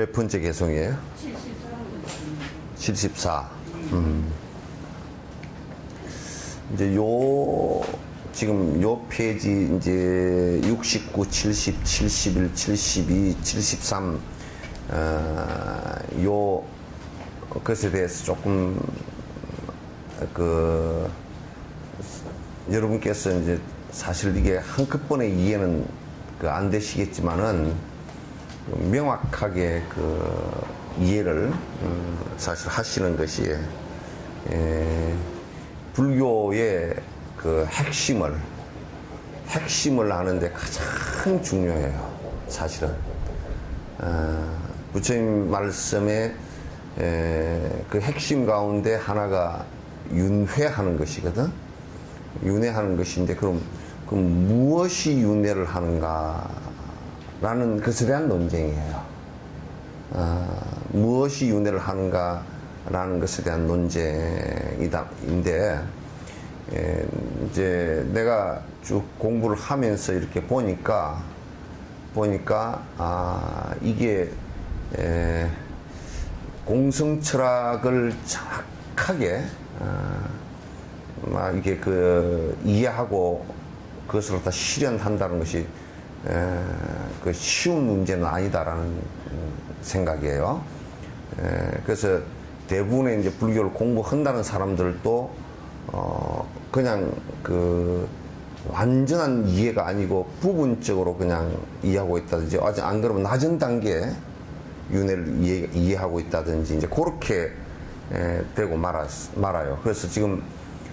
몇 번째 개송이에요? 74. 이제 지금 요 페이지 이제 69, 70, 71, 72, 73, 요 것에 대해서 조금 여러분께서 이제 사실 이게 한꺼번에 이해는 안 되시겠지만은 명확하게 이해를 사실 하시는 것이 불교의 핵심을 아는데 가장 중요해요. 사실은 부처님 말씀에 그 핵심 가운데 하나가 윤회하는 것이거든. 윤회하는 것인데 그럼 무엇이 윤회를 하는가라는 것에 대한 논쟁이에요. 무엇이 윤회를 하는가라는 것에 대한 논쟁인데 이제 내가 쭉 공부를 하면서 이렇게 보니까 이게 공성철학을 정확하게 이게 이해하고 그것을 갖다 실현한다는 것이 쉬운 문제는 아니다라는 생각이에요. 그래서 대부분의 이제 불교를 공부한다는 사람들도 그냥 완전한 이해가 아니고 부분적으로 그냥 이해하고 있다든지 아직 안 그러면 낮은 단계에 윤회를 이해하고 있다든지 이제 그렇게 되고 말아요. 그래서 지금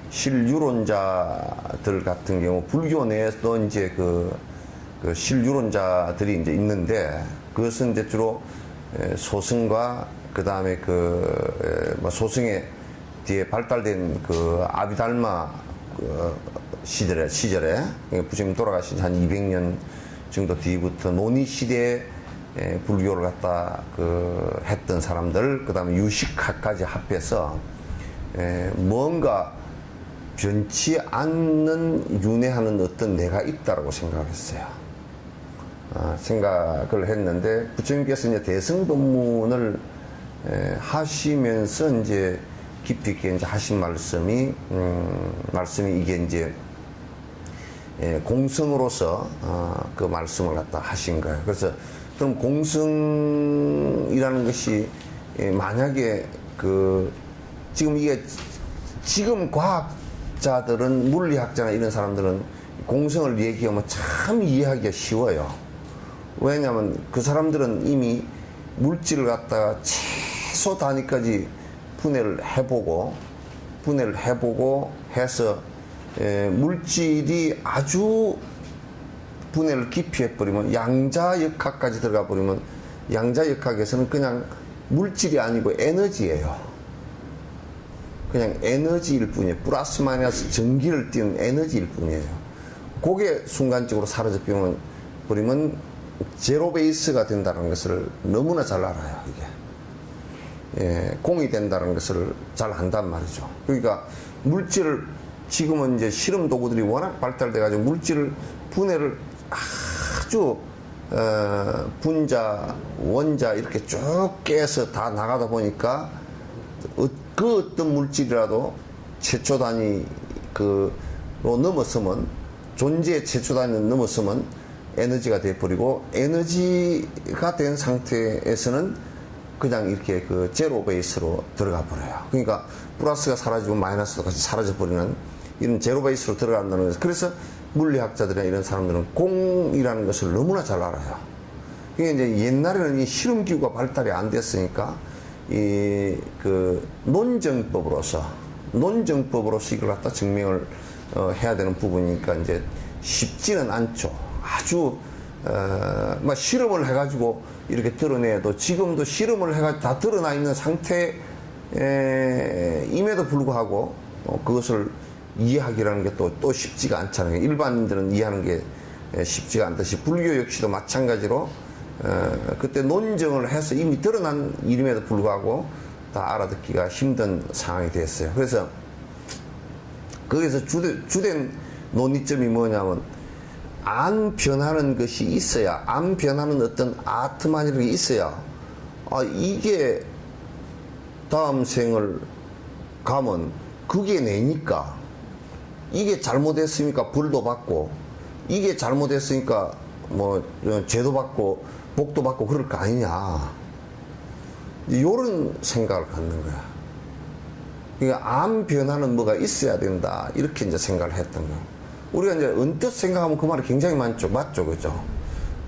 실유론자들 같은 경우 불교 내에서도 이제 실유론자들이 이제 있는데 그것은 이제 주로 소승과 그 다음에 소승의 뒤에 발달된 아비달마 시절에 부처님 돌아가신 한 200년 정도 뒤부터 논의 시대에 불교를 갖다 했던 사람들, 그 다음에 유식학까지 합해서 뭔가 변치 않는 윤회하는 어떤 내가 있다라고 생각했어요. 생각을 했는데 부처님께서 이제 대승법문을 하시면서 이제 깊이 있게 이제 하신 말씀이 이게 이제 공성으로서 그 말씀을 갖다 하신 거예요. 그래서 그럼 공성이라는 것이 만약에 지금 과학자들은 물리학자나 이런 사람들은 공성을 얘기하면 참 이해하기가 쉬워요. 왜냐하면 그 사람들은 이미 물질을 갖다가 최소 단위까지 분해를 해보고 해서 물질이 아주 분해를 깊이 해버리면 양자역학까지 들어가 버리면 양자역학에서는 그냥 물질이 아니고 에너지예요. 그냥 에너지일 뿐이에요. 플러스 마이너스 전기를 띄는 에너지일 뿐이에요. 그게 순간적으로 사라져 버리면 제로 베이스가 된다는 것을 너무나 잘 알아요. 이게 공이 된다는 것을 잘 안단 말이죠. 그러니까 물질을 지금은 이제 실험 도구들이 워낙 발달돼 가지고 물질을 분해를 아주 분자, 원자 이렇게 쭉 깨서 다 나가다 보니까 그 어떤 물질이라도 최초 단위로 넘어서면 존재의 최초 단위를 넘어서면 에너지가 돼버리고 에너지가 된 상태에서는 그냥 이렇게 제로 베이스로 들어가 버려요. 그러니까 플러스가 사라지고 마이너스도 같이 사라져 버리는 이런 제로 베이스로 들어간다는 거죠. 그래서 물리학자들이나 이런 사람들은 공이라는 것을 너무나 잘 알아요. 이게 이제 옛날에는 이 실험기구가 발달이 안 됐으니까 논정법으로서 이걸 갖다 증명을 해야 되는 부분이니까 이제 쉽지는 않죠. 아주 실험을 해가지고 이렇게 드러내도 지금도 실험을 해가지고 다 드러나 있는 상태임에도 불구하고 그것을 이해하기라는 게 또 쉽지가 않잖아요. 일반인들은 이해하는 게 쉽지가 않듯이 불교 역시도 마찬가지로 그때 논증을 해서 이미 드러난 일임에도 불구하고 다 알아듣기가 힘든 상황이 됐어요. 그래서 거기서 주된 논의점이 뭐냐면 안 변하는 것이 있어야, 안 변하는 어떤 아트만이라는 게 있어야 아, 이게 다음 생을 가면 그게 내니까, 이게 잘못했으니까 벌도 받고, 이게 잘못했으니까 뭐 죄도 받고 복도 받고 그럴 거 아니냐, 요런 생각을 갖는 거야. 그러니까 암 변화는 뭐가 있어야 된다, 이렇게 이제 생각을 했던 거야. 우리가 이제 언뜻 생각하면 그 말이 굉장히 많죠. 맞죠? 그죠?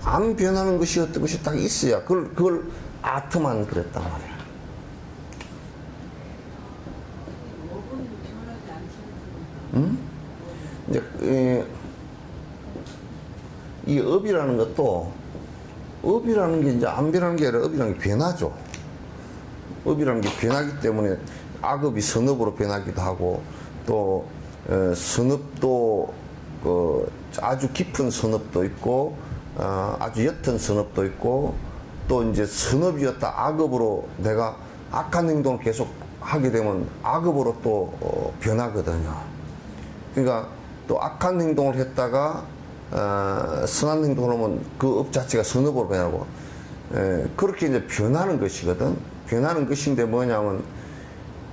암 변하는 것이 어떤 것이 딱 있어야 그걸 아트만 그랬단 말이야. 응? 이제 이 업이라는 것도, 업이라는 게 이제 안 변하는 게 아니라 업이라는 게 변하죠. 업이라는 게 변하기 때문에 악업이 선업으로 변하기도 하고, 또 선업도 아주 깊은 선업도 있고, 아주 옅은 선업도 있고, 또 이제 선업이었다 악업으로 내가 악한 행동을 계속 하게 되면 악업으로 또 변하거든요. 그러니까 또 악한 행동을 했다가 선한 행동을 하면 그 업 자체가 선업으로 변하고, 그렇게 이제 변하는 것이거든. 변하는 것인데 뭐냐면,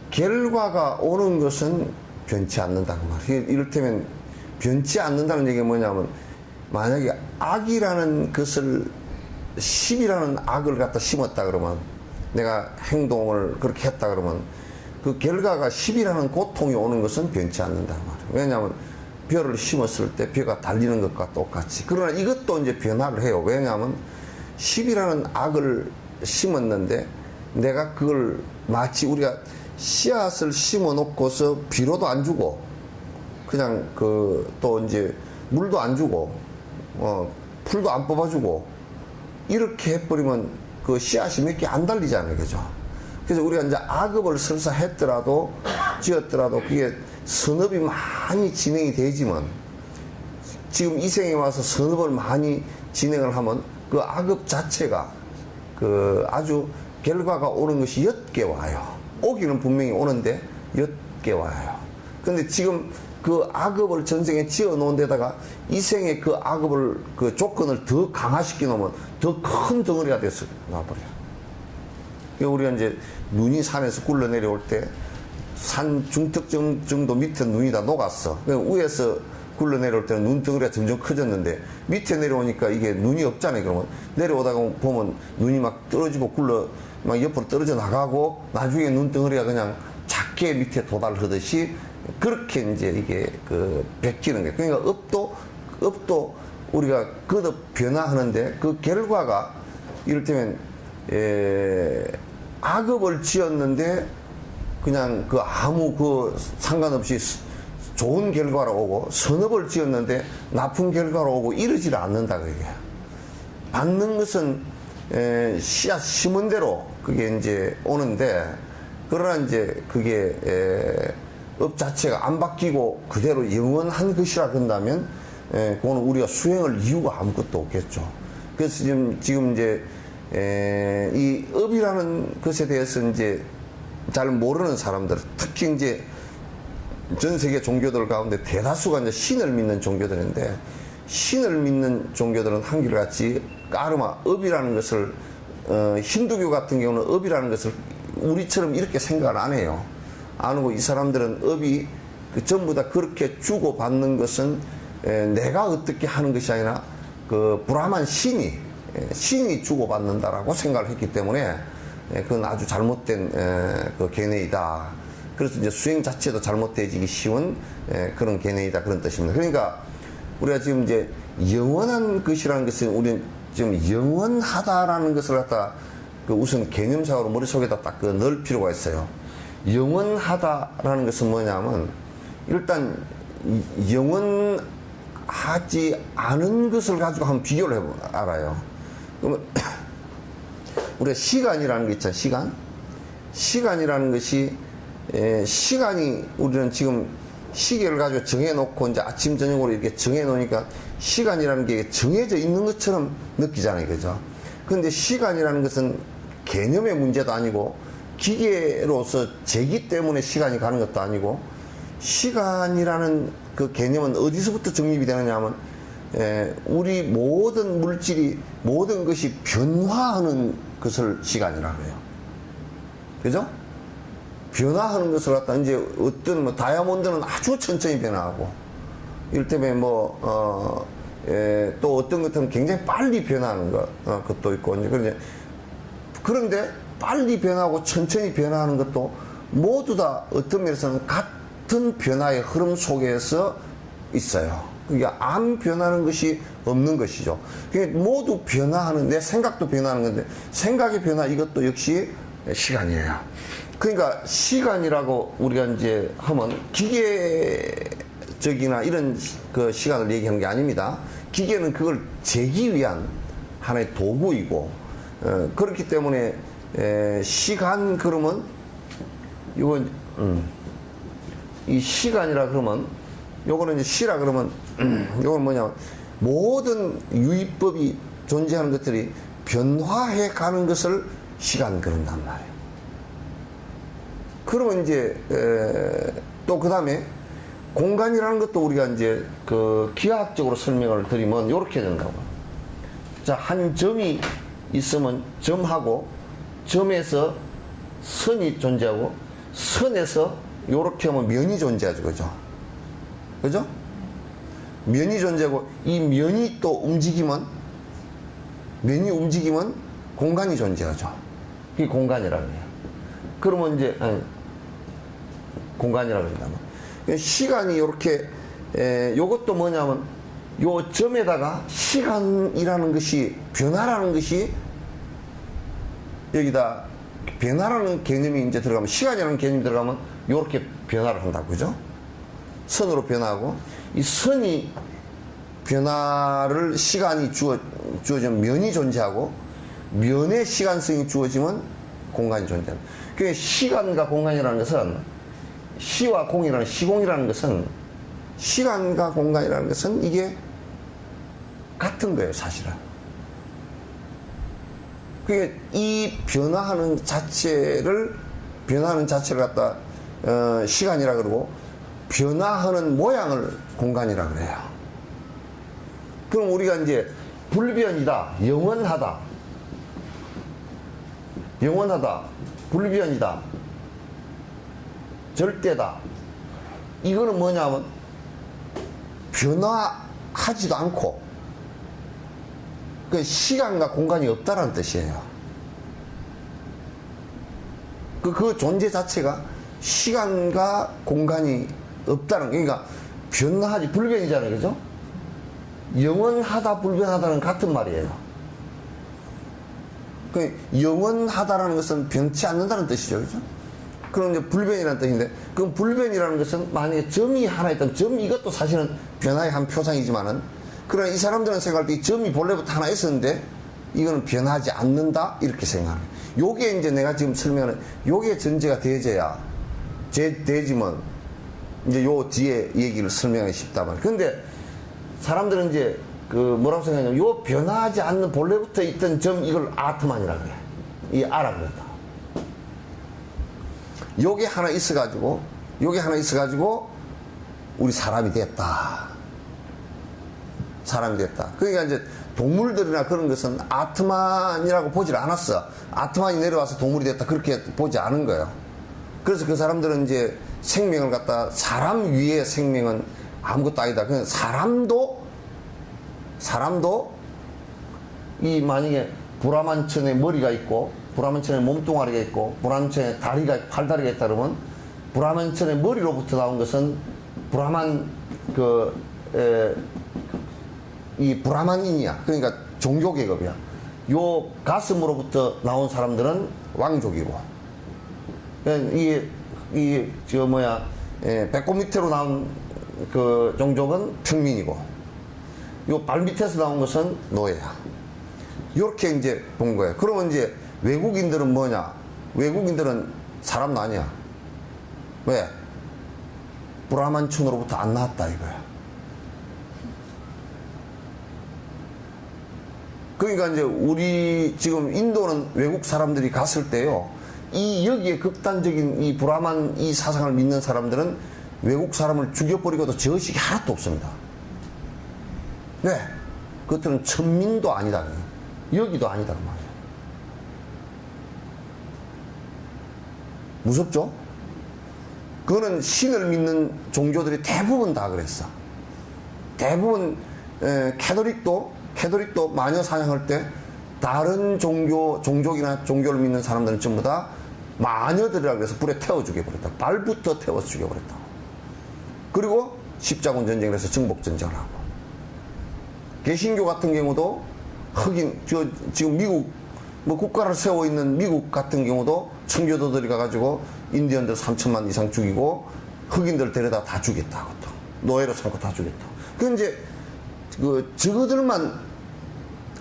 결과가 오는 것은 변치 않는다 그 말이에요. 이를테면 변치 않는다는 얘기가 뭐냐면, 만약에 악이라는 것을, 10이라는 악을 갖다 심었다 그러면, 내가 행동을 그렇게 했다 그러면 그 결과가 10이라는 고통이 오는 것은 변치 않는다 말이에요. 왜냐하면 벼를 심었을 때 벼가 달리는 것과 똑같이. 그러나 이것도 이제 변화를 해요. 왜냐하면 10이라는 악을 심었는데, 내가 그걸 마치 우리가 씨앗을 심어 놓고서 비료도 안 주고, 그냥 또 이제 물도 안 주고, 풀도 안 뽑아주고, 이렇게 해버리면 그 씨앗이 몇 개 안 달리잖아요. 그죠? 그래서 우리가 이제 악업을 설사 했더라도, 지었더라도, 그게 선업이 많이 진행이 되지만, 지금 이 생에 와서 선업을 많이 진행을 하면 그 악업 자체가 아주 결과가 오는 것이 옅게 와요. 오기는 분명히 오는데 옅게 와요. 근데 지금 그 악업을 전생에 지어 놓은 데다가 이 생에 그 악업을, 그 조건을 더 강화시켜 놓으면 더 큰 덩어리가 돼서 나와버려요. 우리가 이제 눈이 산에서 굴러 내려올 때 산 중턱 정도 밑에 눈이 다 녹았어. 위에서 굴러 내려올 때는 눈 덩어리가 점점 커졌는데, 밑에 내려오니까 이게 눈이 없잖아요. 그러면 내려오다가 보면 눈이 막 떨어지고 막 옆으로 떨어져 나가고, 나중에 눈 덩어리가 그냥 작게 밑에 도달하듯이, 그렇게 이제 이게 베끼는 거예요. 그러니까 업도 우리가 거듭 변화하는데, 그 결과가 이를테면 악업을 지었는데 그냥 아무 상관없이 좋은 결과로 오고, 선업을 지었는데 나쁜 결과로 오고, 이러지를 않는다 그게. 받는 것은 씨앗 심은 대로 그게 이제 오는데, 그러나 이제 그게 업 자체가 안 바뀌고 그대로 영원한 것이라 한다면, 그거는 우리가 수행할 이유가 아무것도 없겠죠. 그래서 지금 이제 이 업이라는 것에 대해서 이제 잘 모르는 사람들, 특히 이제 전 세계 종교들 가운데 대다수가 이제 신을 믿는 종교들인데, 신을 믿는 종교들은 한결같이 까르마, 업이라는 것을, 힌두교 같은 경우는 업이라는 것을 우리처럼 이렇게 생각을 안 해요. 안 하고, 이 사람들은 업이 전부 다 그렇게 주고받는 것은 내가 어떻게 하는 것이 아니라 브라만 신이 주고받는다라고 생각을 했기 때문에, 그건 아주 잘못된 견해이다. 그래서 이제 수행 자체도 잘못되어지기 쉬운 그런 견해이다, 그런 뜻입니다. 그러니까 우리가 지금 이제 영원한 것이라는 것은, 우리는 지금 영원하다라는 것을 갖다 우선 개념상으로 머릿속에다 딱 넣을 필요가 있어요. 영원하다라는 것은 뭐냐면, 일단 영원하지 않은 것을 가지고 한번 비교를 해보면 알아요. 그러면 우리가 시간이라는 게 있잖아요. 시간이라는 것이, 시간이, 우리는 지금 시계를 가지고 정해놓고 이제 아침 저녁으로 이렇게 정해놓으니까 시간이라는 게 정해져 있는 것처럼 느끼잖아요. 그죠? 근데 시간이라는 것은 개념의 문제도 아니고, 기계로서 재기 때문에 시간이 가는 것도 아니고, 시간이라는 그 개념은 어디서부터 정립이 되느냐 하면, 우리 모든 물질이, 모든 것이 변화하는 그것을 시간이라고 해요. 그죠? 변화하는 것을 갖다 이제 어떤 뭐 다이아몬드는 아주 천천히 변화하고, 이를테면 뭐, 또 어떤 것들은 굉장히 빨리 변하는 것도 있고, 이제 그런데 빨리 변하고 천천히 변화하는 것도 모두 다 어떤 면에서는 같은 변화의 흐름 속에서 있어요. 그러니까 안 변하는 것이 없는 것이죠. 그러니까 모두 변화하는, 내 생각도 변하는 건데, 생각의 변화 이것도 역시 시간이에요. 그러니까 시간이라고 우리가 이제 하면 기계적이나 이런 그 시간을 얘기하는 게 아닙니다. 기계는 그걸 재기 위한 하나의 도구이고, 그렇기 때문에 시간 그러면 이건 이 시간이라 그러면 요거는 이제 시라 그러면 요건 뭐냐, 모든 유의법이 존재하는 것들이 변화해 가는 것을 시간 그런단 말이에요. 그러면 이제 또 그 다음에 공간이라는 것도 우리가 이제 그 기하학적으로 설명을 드리면 요렇게 된다고. 자, 한 점이 있으면 점하고, 점에서 선이 존재하고, 선에서 요렇게 하면 면이 존재하죠. 그죠? 그죠? 면이 존재하고, 이 면이 또 움직이면, 면이 움직이면 공간이 존재하죠. 그게 공간이라고 해요. 그러면 이제, 공간이라고 한다면. 시간이 요렇게, 요것도 뭐냐면, 요 점에다가 시간이라는 것이, 변화라는 것이, 여기다 변화라는 개념이 이제 들어가면, 시간이라는 개념이 들어가면, 요렇게 변화를 한다고, 그죠? 선으로 변화하고, 이 선이 변화를, 시간이 주어지면 면이 존재하고, 면의 시간성이 주어지면 공간이 존재합니다. 그러니까 시간과 공간이라는 것은, 시와 공이라는, 시공이라는 것은, 시간과 공간이라는 것은 이게 같은 거예요, 사실은. 그게 이 변화하는 자체를 갖다 시간이라 그러고, 변화하는 모양을 공간이라 그래요. 그럼 우리가 이제 불변이다, 영원하다, 불변이다, 절대다, 이거는 뭐냐면 변화하지도 않고 그 시간과 공간이 없다라는 뜻이에요. 그 존재 자체가 시간과 공간이 없다는, 그러니까 변화하지, 불변이잖아요. 그죠? 영원하다, 불변하다는 같은 말이에요. 영원하다라는 것은 변치 않는다는 뜻이죠. 그죠? 그럼 이제 불변이라는 뜻인데, 그럼 불변이라는 것은 만약에 점이 하나 있다면, 점 이것도 사실은 변화의 한 표상이지만은, 그러나 이 사람들은 생각할 때 이 점이 본래부터 하나 있었는데 이거는 변하지 않는다, 이렇게 생각합니다. 요게 이제 내가 지금 설명하는, 요게 전제가 되어져야 되지만 이제 요 뒤에 얘기를 설명하기 쉽다만. 근데 사람들은 이제 그 뭐라고 생각하냐면, 요 변하지 않는 본래부터 있던 점, 이걸 아트만이라고 해. 이 아라 그랬다. 요게 하나 있어가지고 우리 사람이 됐다. 그러니까 이제 동물들이나 그런 것은 아트만이라고 보질 않았어. 아트만이 내려와서 동물이 됐다, 그렇게 보지 않은 거예요. 그래서 그 사람들은 이제 생명을 갖다, 사람 위의 생명은 아무것도 아니다. 그냥 사람도 이 만약에 브라만천에 머리가 있고, 브라만천에 몸뚱아리가 있고, 브라만천에 팔다리가 있다 그러면, 브라만천의 머리로부터 나온 것은 브라만 이 브라만인이야. 그러니까 종교 계급이야. 요 가슴으로부터 나온 사람들은 왕족이고, 배꼽 밑으로 나온 그 종족은 평민이고, 요 발 밑에서 나온 것은 노예야. 요렇게 이제 본 거예요. 그러면 이제 외국인들은 뭐냐? 외국인들은 사람도 아니야. 왜? 브라만천으로부터 안 나왔다 이거야. 그러니까 이제 우리 지금 인도는 외국 사람들이 갔을 때요, 이 여기에 극단적인 이 브라만 이 사상을 믿는 사람들은 외국 사람을 죽여버리고도 저 의식이 하나도 없습니다. 왜? 그것들은 천민도 아니다, 여기도 아니다 그 말이에요. 무섭죠? 그거는 신을 믿는 종교들이 대부분 다 그랬어. 대부분 캐톨릭도 마녀 사냥할 때 다른 종족이나 종교를 믿는 사람들은 전부 다 마녀들이라고 해서 불에 태워 죽여버렸다. 발부터 태워서 죽여버렸다. 그리고 십자군 전쟁을 해서 정복 전쟁을 하고, 개신교 같은 경우도 흑인, 지금 미국 뭐 국가를 세워 있는 미국 같은 경우도 청교도들이 가가지고 인디언들 3천만 이상 죽이고 흑인들 데려다 다 죽였다. 그것도 노예로 삼고 다 죽였다. 그 이제 저거들만,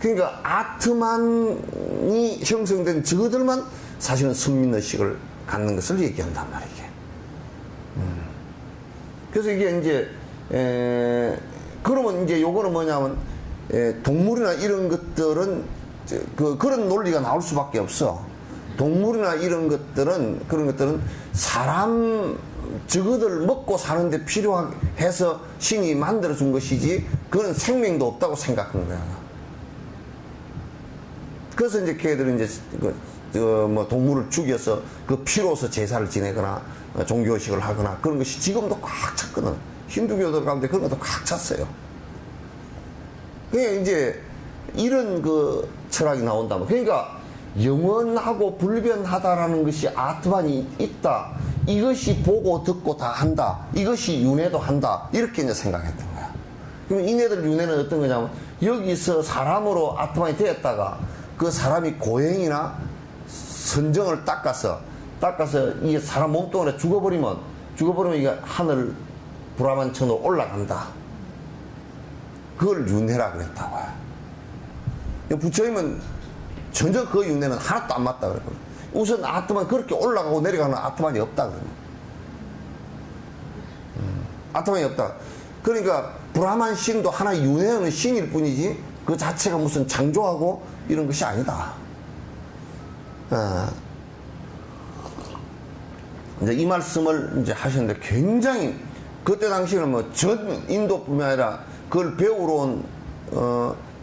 그러니까 아트만이 형성된 저거들만 사실은 선민의식을 갖는 것을 얘기한단 말이에요. 그래서 이게 이제 그러면 이제 요거는 뭐냐면 동물이나 이런 것들은 그런 논리가 나올 수밖에 없어. 동물이나 이런 것들은, 그런 것들은 사람 저거들 먹고 사는데 필요해서 신이 만들어준 것이지 그건 생명도 없다고 생각하는 거야. 그래서 이제 걔들은 이제 뭐 동물을 죽여서 그 피로서 제사를 지내거나 종교식을 하거나 그런 것이 지금도 꽉 찼거든. 힌두교들 가운데 그런 것도 꽉 찼어요. 그게 이제 이런 그 철학이 나온다면, 그러니까 영원하고 불변하다라는 것이 아트만이 있다. 이것이 보고 듣고 다 한다. 이것이 윤회도 한다. 이렇게 이제 생각했던 거야. 그러면 이네들 윤회는 어떤 거냐면, 여기서 사람으로 아트만이 되었다가 그 사람이 고행이나 선정을 닦아서 이게 사람 몸뚱아리에 죽어버리면 이게 하늘 브라만천으로 올라간다. 그걸 윤회라 그랬다고요. 부처님은 전혀 그 윤회는 하나도 안 맞다 그랬거든. 우선 아트만 그렇게 올라가고 내려가는 아트만이 없다 그러면. 아트만이 없다. 그러니까 브라만 신도 하나의 윤회하는 신일 뿐이지 그 자체가 무슨 창조하고 이런 것이 아니다. 이제 이 말씀을 이제 하셨는데 굉장히 그때 당시에는 뭐 전 인도뿐만 아니라 그걸 배우러 온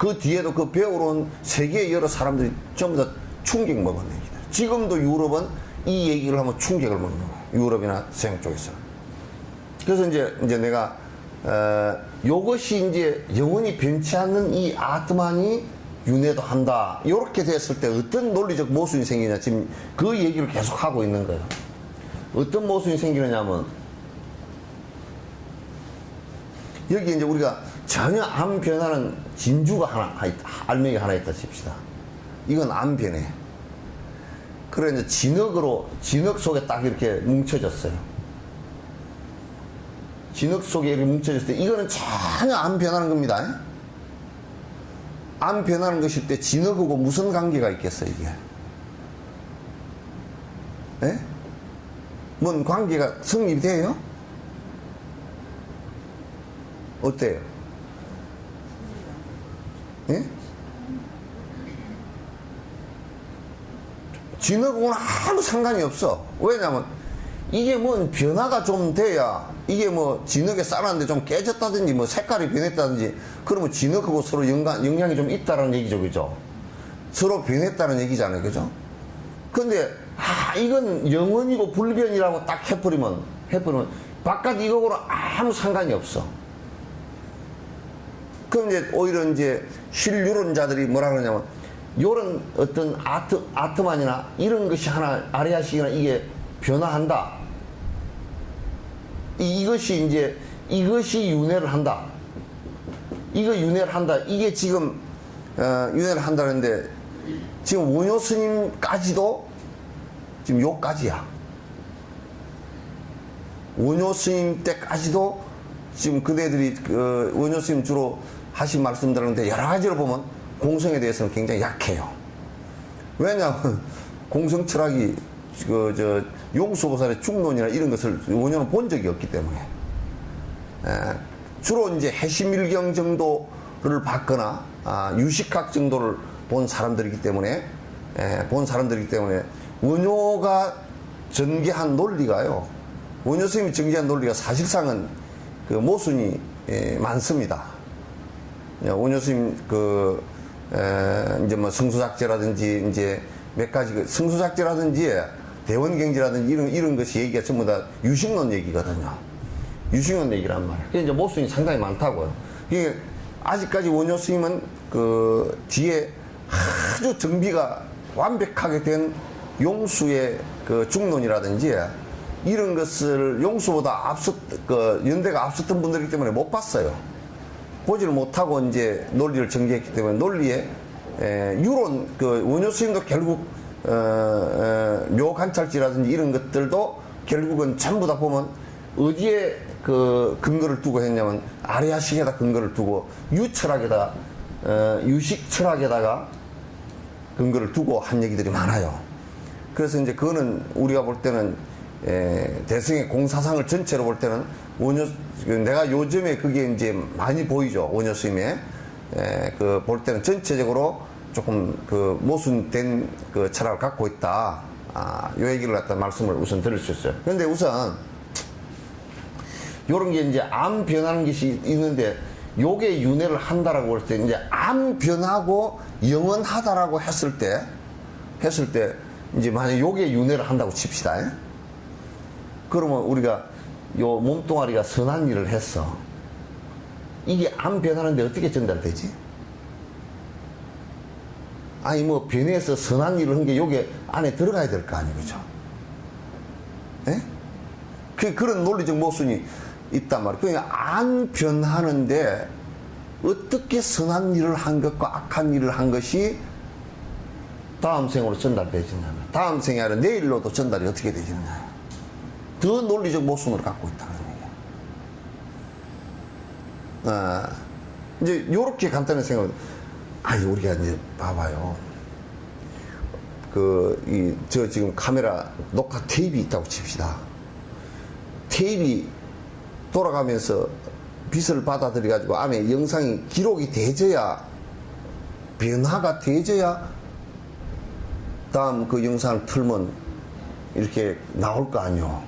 그 뒤에도 그 배우러 온 세계의 여러 사람들이 전부 다 충격 먹은 얘기다. 지금도 유럽은 이 얘기를 하면 충격을 먹는 거야. 유럽이나 서양 쪽에서. 그래서 이제 내가 요것이 이제 영원히 변치 않는 이 아트만이 윤회도 한다. 이렇게 됐을 때 어떤 논리적 모순이 생기냐. 지금 그 얘기를 계속 하고 있는 거예요. 어떤 모순이 생기느냐면, 여기 이제 우리가 전혀 안 변하는 진주가 하나 있다. 알맹이가 하나 있다 칩시다. 이건 안 변해. 그래 이제 진흙 속에 딱 이렇게 뭉쳐졌어요. 진흙 속에 이렇게 뭉쳐졌을 때 이거는 전혀 안 변하는 겁니다. 안 변하는 것일 때 진흙하고 무슨 관계가 있겠어요, 이게? 예? 뭔 관계가 성립이 돼요? 어때요? 예? 진흙하고는 아무 상관이 없어. 왜냐면 이게 뭔 변화가 좀 돼야, 이게 뭐 진흙에 쌓았는데 좀 깨졌다든지 뭐 색깔이 변했다든지 그러면 진흙하고 서로 영향이 좀 있다라는 얘기죠, 그죠? 서로 변했다는 얘기잖아요, 그죠? 근데 이건 영원이고 불변이라고 딱 해버리면 바깥 이거하고는 아무 상관이 없어. 그럼 이제 오히려 이제 실유론자들이 뭐라 그러냐면, 요런 어떤 아트만이나 이런 것이 하나, 아리아식이나 이게 변화한다. 이것이 윤회를 한다. 이거 윤회를 한다. 이게 지금, 윤회를 한다는데, 지금 원효 스님까지도 지금 요까지야. 원효 스님 때까지도 지금 그네들이 원효 스님 주로 하신 말씀들인데 여러 가지로 보면 공성에 대해서는 굉장히 약해요. 왜냐하면 공성 철학이 용수보살의 중론이나 이런 것을 원효는 본 적이 없기 때문에 주로 이제 해시밀경 정도를 받거나 유식학 정도를 본 사람들이기 때문에 원효가 전개한 논리가요. 원효 스님이 전개한 논리가 사실상은 그 모순이 많습니다. 원효 스님 이제 뭐 성수작제라든지 이제 몇 가지 성수작제라든지 대원경제라든지 이런 것이 얘기가 전부 다 유식론 얘기거든요. 유식론 얘기란 말이에요. 그게 이제 모순이 상당히 많다고요. 이게 아직까지 원효 스님은 그 뒤에 아주 정비가 완벽하게 된 용수의 그 중론이라든지 이런 것을 용수보다 연대가 앞섰던 분들이기 때문에 못 봤어요. 보지를 못하고 이제 논리를 전개했기 때문에 논리에 유론 그 원효 스님도 결국 묘관찰지라든지 이런 것들도 결국은 전부 다 보면 어디에 그 근거를 두고 했냐면 아리아식에다 근거를 두고 유철학에다 유식 철학에다가 근거를 두고 한 얘기들이 많아요. 그래서 이제 그거는 우리가 볼 때는 대승의 공사상을 전체로 볼 때는 내가 요즘에 그게 이제 많이 보이죠. 원효 스님의 그 볼 때는 전체적으로 조금 그 모순된 그 철학을 갖고 있다. 요 얘기를 갖다 말씀을 우선 드릴 수 있어요. 그런데 우선 요런 게 이제 암 변하는 것이 있는데 요게 윤회를 한다라고 할 때 이제 암 변하고 영원하다라고 했을 때 이제 만약 요게 윤회를 한다고 칩시다. 그러면 우리가 요 몸뚱아리가 선한 일을 했어. 이게 암 변하는데 어떻게 전달되지? 아니 뭐 변해서 선한 일을 한 게 요게 안에 들어가야 될 거 아니에요, 그죠? 예? 그런 논리적 모순이 있단 말이에요. 그러니까 안 변하는데 어떻게 선한 일을 한 것과 악한 일을 한 것이 다음 생으로 전달되지냐면 다음 생이 아니라 내일로도 전달이 어떻게 되지느냐. 더 논리적 모순을 갖고 있다는 얘기예요. 이제 요렇게 간단한 생각을 우리가 이제 봐봐요. 저 지금 카메라 녹화 테이프가 있다고 칩시다. 테이프 돌아가면서 빛을 받아들여가지고 안에 영상이 기록이 되져야, 변화가 되져야 다음 그 영상을 틀면 이렇게 나올 거 아니요.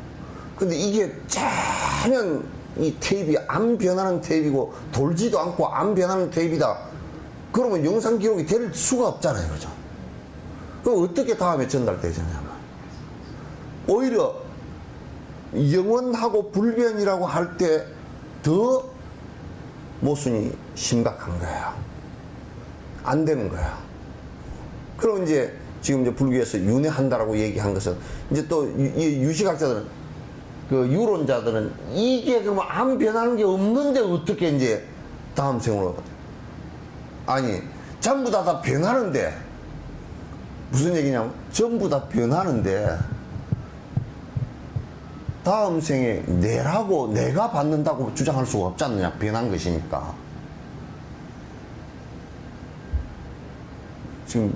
근데 이게 전혀 이 테이프가 안 변하는 테이프고 돌지도 않고 안 변하는 테이프다. 그러면 영상 기록이 될 수가 없잖아요. 그죠? 그럼 어떻게 다음에 전달되잖아요. 오히려 영원하고 불변이라고 할 때 더 모순이 심각한 거예요. 안 되는 거예요. 그럼 이제 지금 이제 불교에서 윤회한다라고 얘기한 것은 이제 또 유식학자들은 그 유론자들은 이게 그러면 안 변하는 게 없는데 어떻게 이제 다음 생으로 아니 전부 다 변하는데 무슨 얘기냐면 전부 다 변하는데 다음 생에 내라고 내가 받는다고 주장할 수가 없지 않느냐. 변한 것이니까. 지금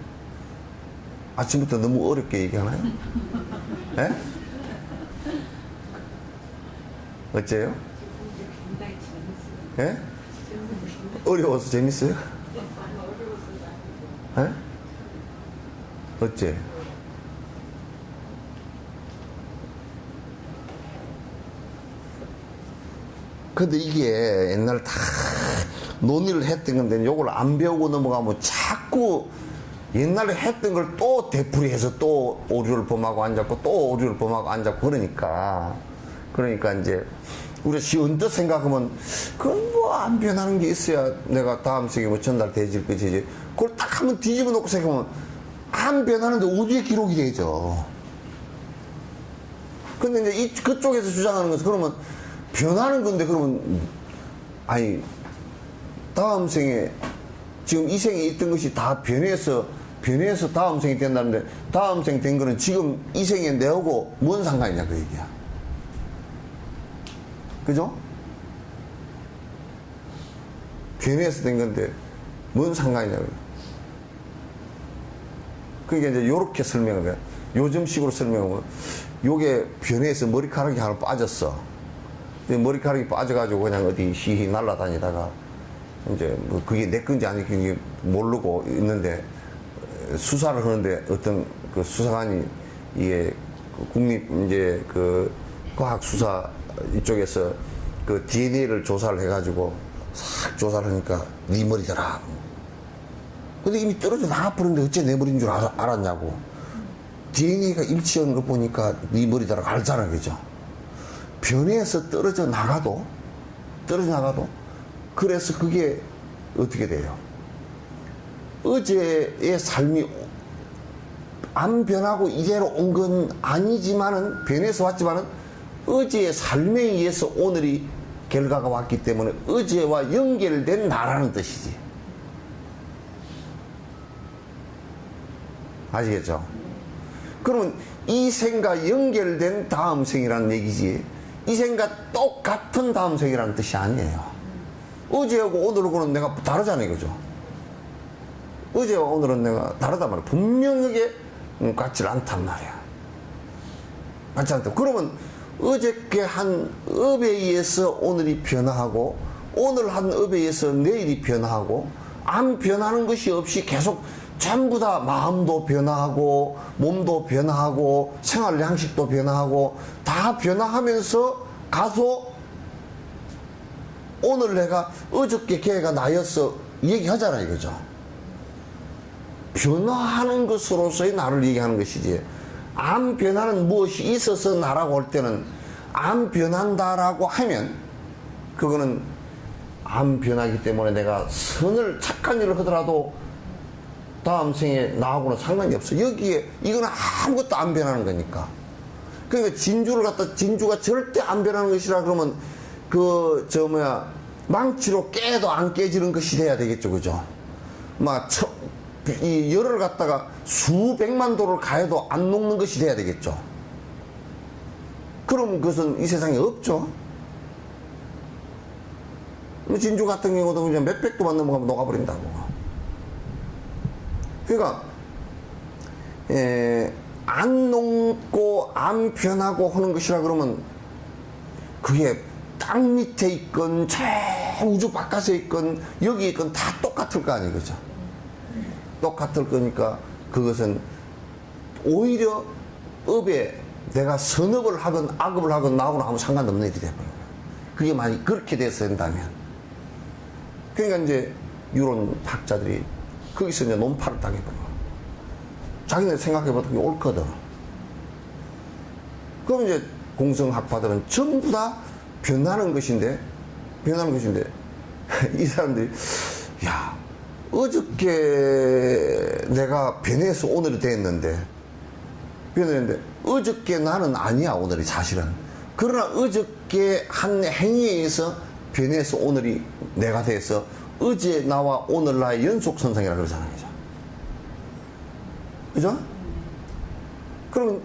아침부터 너무 어렵게 얘기하나요? 예? 어째요? 예? 어려워서 재밌어요? 예? 어째? 근데 이게 옛날 다 논의를 했던 건데 요걸 안 배우고 넘어가면 자꾸 옛날에 했던 걸 또 되풀이해서 또 오류를 범하고 앉았고 또 오류를 범하고 앉았고 그러니까 이제 우리가 언뜻 생각하면 그건 뭐 안 변하는 게 있어야 내가 다음 생에 뭐 전달되질 거지. 그걸 딱 한번 뒤집어 놓고 생각하면 안 변하는데 어디에 기록이 되죠. 근데 이제 그쪽에서 주장하는 것은 그러면 변하는 건데 그러면 아니 다음 생에 지금 이 생에 있던 것이 다 변해서 다음 생이 된다는데 다음 생 된 거는 지금 이 생에 내하고 뭔 상관이냐 그 얘기야. 그죠? 변해서 된 건데 뭔 상관이냐고요. 그러니까 이제 요렇게 설명을 해요. 요즘식으로 설명하면 요게 변해서 머리카락이 하나 빠졌어. 머리카락이 빠져가지고 그냥 어디 시히 날아다니다가 이제 뭐 그게 내 건지 아닌지 모르고 있는데 수사를 하는데 어떤 그 수사관이 이게 국립 이제 그 과학수사 이쪽에서 그 DNA를 조사를 해가지고 싹 조사를 하니까 네 머리더라. 근데 이미 떨어져 나가버렸는데 어째 내 머리인 줄 알았냐고. DNA가 일치하는 거 보니까 네 머리다라 알잖아, 그죠? 변해서 떨어져 나가도 그래서 그게 어떻게 돼요? 어제의 삶이 안 변하고 이대로 온 건 아니지만은, 변해서 왔지만은 어제의 삶에 의해서 오늘이 결과가 왔기 때문에 어제와 연결된 나라는 뜻이지. 아시겠죠? 그러면 이 생과 연결된 다음 생이라는 얘기지, 이 생과 똑같은 다음 생이라는 뜻이 아니에요. 어제하고 오늘하고는 내가 다르잖아요, 그죠? 어제와 오늘은 내가 다르단 말이야. 분명하게 같지 않단 말이야. 같지 않다. 그러면 어저께 한 업에 의해서 오늘이 변화하고, 오늘 한 업에 의해서 내일이 변화하고, 안 변하는 것이 없이 계속 전부 다 마음도 변화하고, 몸도 변화하고, 생활 양식도 변화하고, 다 변화하면서 가서 오늘 내가 어저께 걔가 나였어 얘기하잖아, 이거죠. 변화하는 것으로서의 나를 얘기하는 것이지, 안 변하는 무엇이 있어서 나라고 할 때는, 안 변한다라고 하면 그거는 안 변하기 때문에 내가 선을, 착한 일을 하더라도 다음 생에 나하고는 상관이 없어. 여기에 이거는 아무것도 안 변하는 거니까. 그러니까 진주가 절대 안 변하는 것이라 그러면 망치로 깨도 안 깨지는 것이 돼야 되겠죠, 그죠? 이 열을 갖다가 수백만 도를 가해도 안 녹는 것이 돼야 되겠죠. 그럼 그것은 이 세상에 없죠. 진주 같은 경우도 그냥 몇백 도만 넘어가면 녹아버린다고. 그러니까 안 녹고 안 변하고 하는 것이라 그러면 그게 땅 밑에 있건 저 우주 바깥에 있건 여기 있건 다 똑같을 거 아니에요, 그죠? 똑같을 거니까 그것은 오히려 업에 내가 선업을 하건 악업을 하건 나하고는 아무 상관없는 일이 돼버려요. 그게 만약 그렇게 돼서 된다면. 그러니까 이제 이런 학자들이 거기서 이제 논파를 당해버려. 자기네 생각해봐도 그게 옳거든. 그럼 이제 공성학파들은 전부 다 변하는 것인데 이 사람들이 어저께 내가 변해서 오늘이 됐는데 어저께 나는 아니야, 오늘이 사실은. 그러나 어저께 한 행위에 의해서 변해서 오늘이 내가 돼서 어제 나와 오늘 나의 연속선상이라 그러잖아요, 그죠? 그러면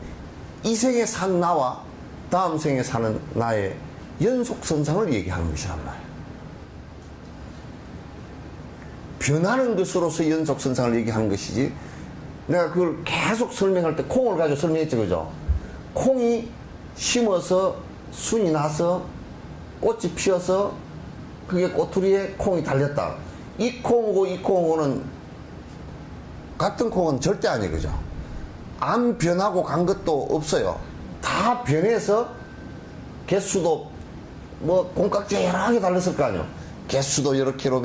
이 생에 산 나와 다음 생에 사는 나의 연속선상을 얘기하는 것이란 말이에요. 변하는 것으로서 연속선상을 얘기하는 것이지, 내가 그걸 계속 설명할 때 콩을 가지고 설명했죠, 그죠? 콩이 심어서 순이 나서 꽃이 피어서 그게 꼬투리에 콩이 달렸다. 이 콩하고는 같은 콩은 절대 아니에요, 그죠? 안 변하고 간 것도 없어요. 다 변해서 개수도 콩깍지에 여러 개 달렸을 거 아니에요. 개수도 여러 개로,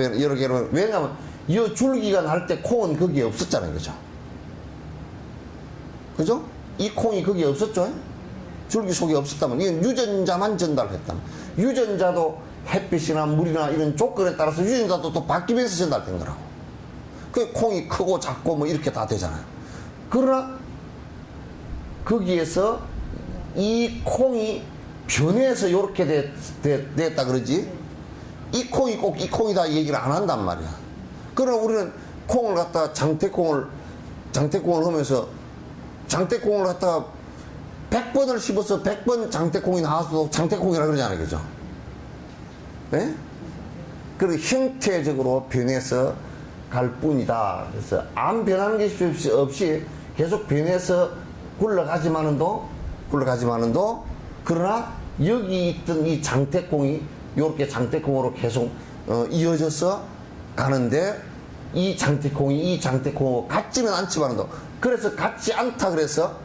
왜냐면 이 줄기가 날 때 콩은 거기에 없었잖아요, 그죠? 그죠? 이 콩이 거기에 없었죠? 줄기 속에 없었다면 이건 유전자만 전달했다면, 유전자도 햇빛이나 물이나 이런 조건에 따라서 유전자도 또 바뀌면서 전달된 거라고. 그 콩이 크고 작고 이렇게 다 되잖아요. 그러나 거기에서 이 콩이 변해서 이렇게 됐다 그러지, 이 콩이 꼭 이 콩이다 얘기를 안 한단 말이야. 그러나 우리는 콩을 갖다가 장태콩을 하면서 장태콩을 갖다가 100번을 씹어서 100번 장태콩이 나와서도 장태콩이라 그러잖아요, 그죠? 네? 그리고 형태적으로 변해서 갈 뿐이다. 그래서 안 변하는 게 없이 계속 변해서 굴러가지만은도 그러나 여기 있던 이 장태콩이 이렇게 장태콩으로 계속 이어져서 가는데, 이 장태콩하고 같지는 않지만도, 그래서 같지 않다 그래서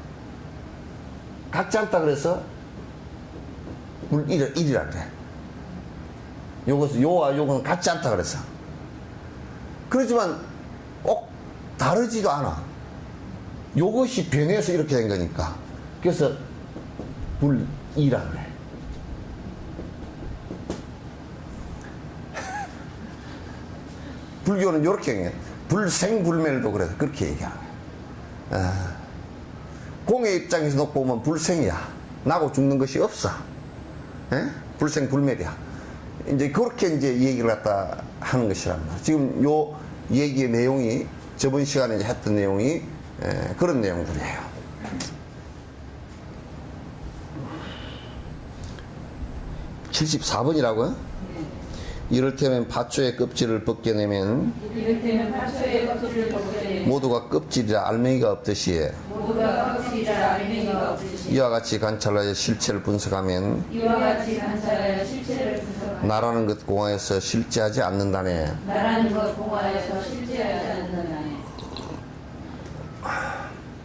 일이라 그래. 요와 요거는 같지 않다 그래서. 그렇지만 꼭 다르지도 않아. 요것이 변해서 이렇게 된 거니까. 그래서 불이라 그래. 불교는 이렇게 얘기해. 불생불멸도 그래서 그렇게 얘기하는 거야. 공의 입장에서 놓고 보면 불생이야. 나고 죽는 것이 없어. 에? 불생불멸이야. 이제 그렇게 이제 얘기를 갖다 하는 것이란 말이야. 지금 요 얘기의 내용이 저번 시간에 했던 내용이 그런 내용들이에요. (74번이라고요) 이를테면 파초의 껍질을 벗겨내면 모두가 껍질이라 알맹이가 없듯이 이와 같이 관찰하여 실체를 분석하면 나라는 것 공화에서 실제하지 않는다네.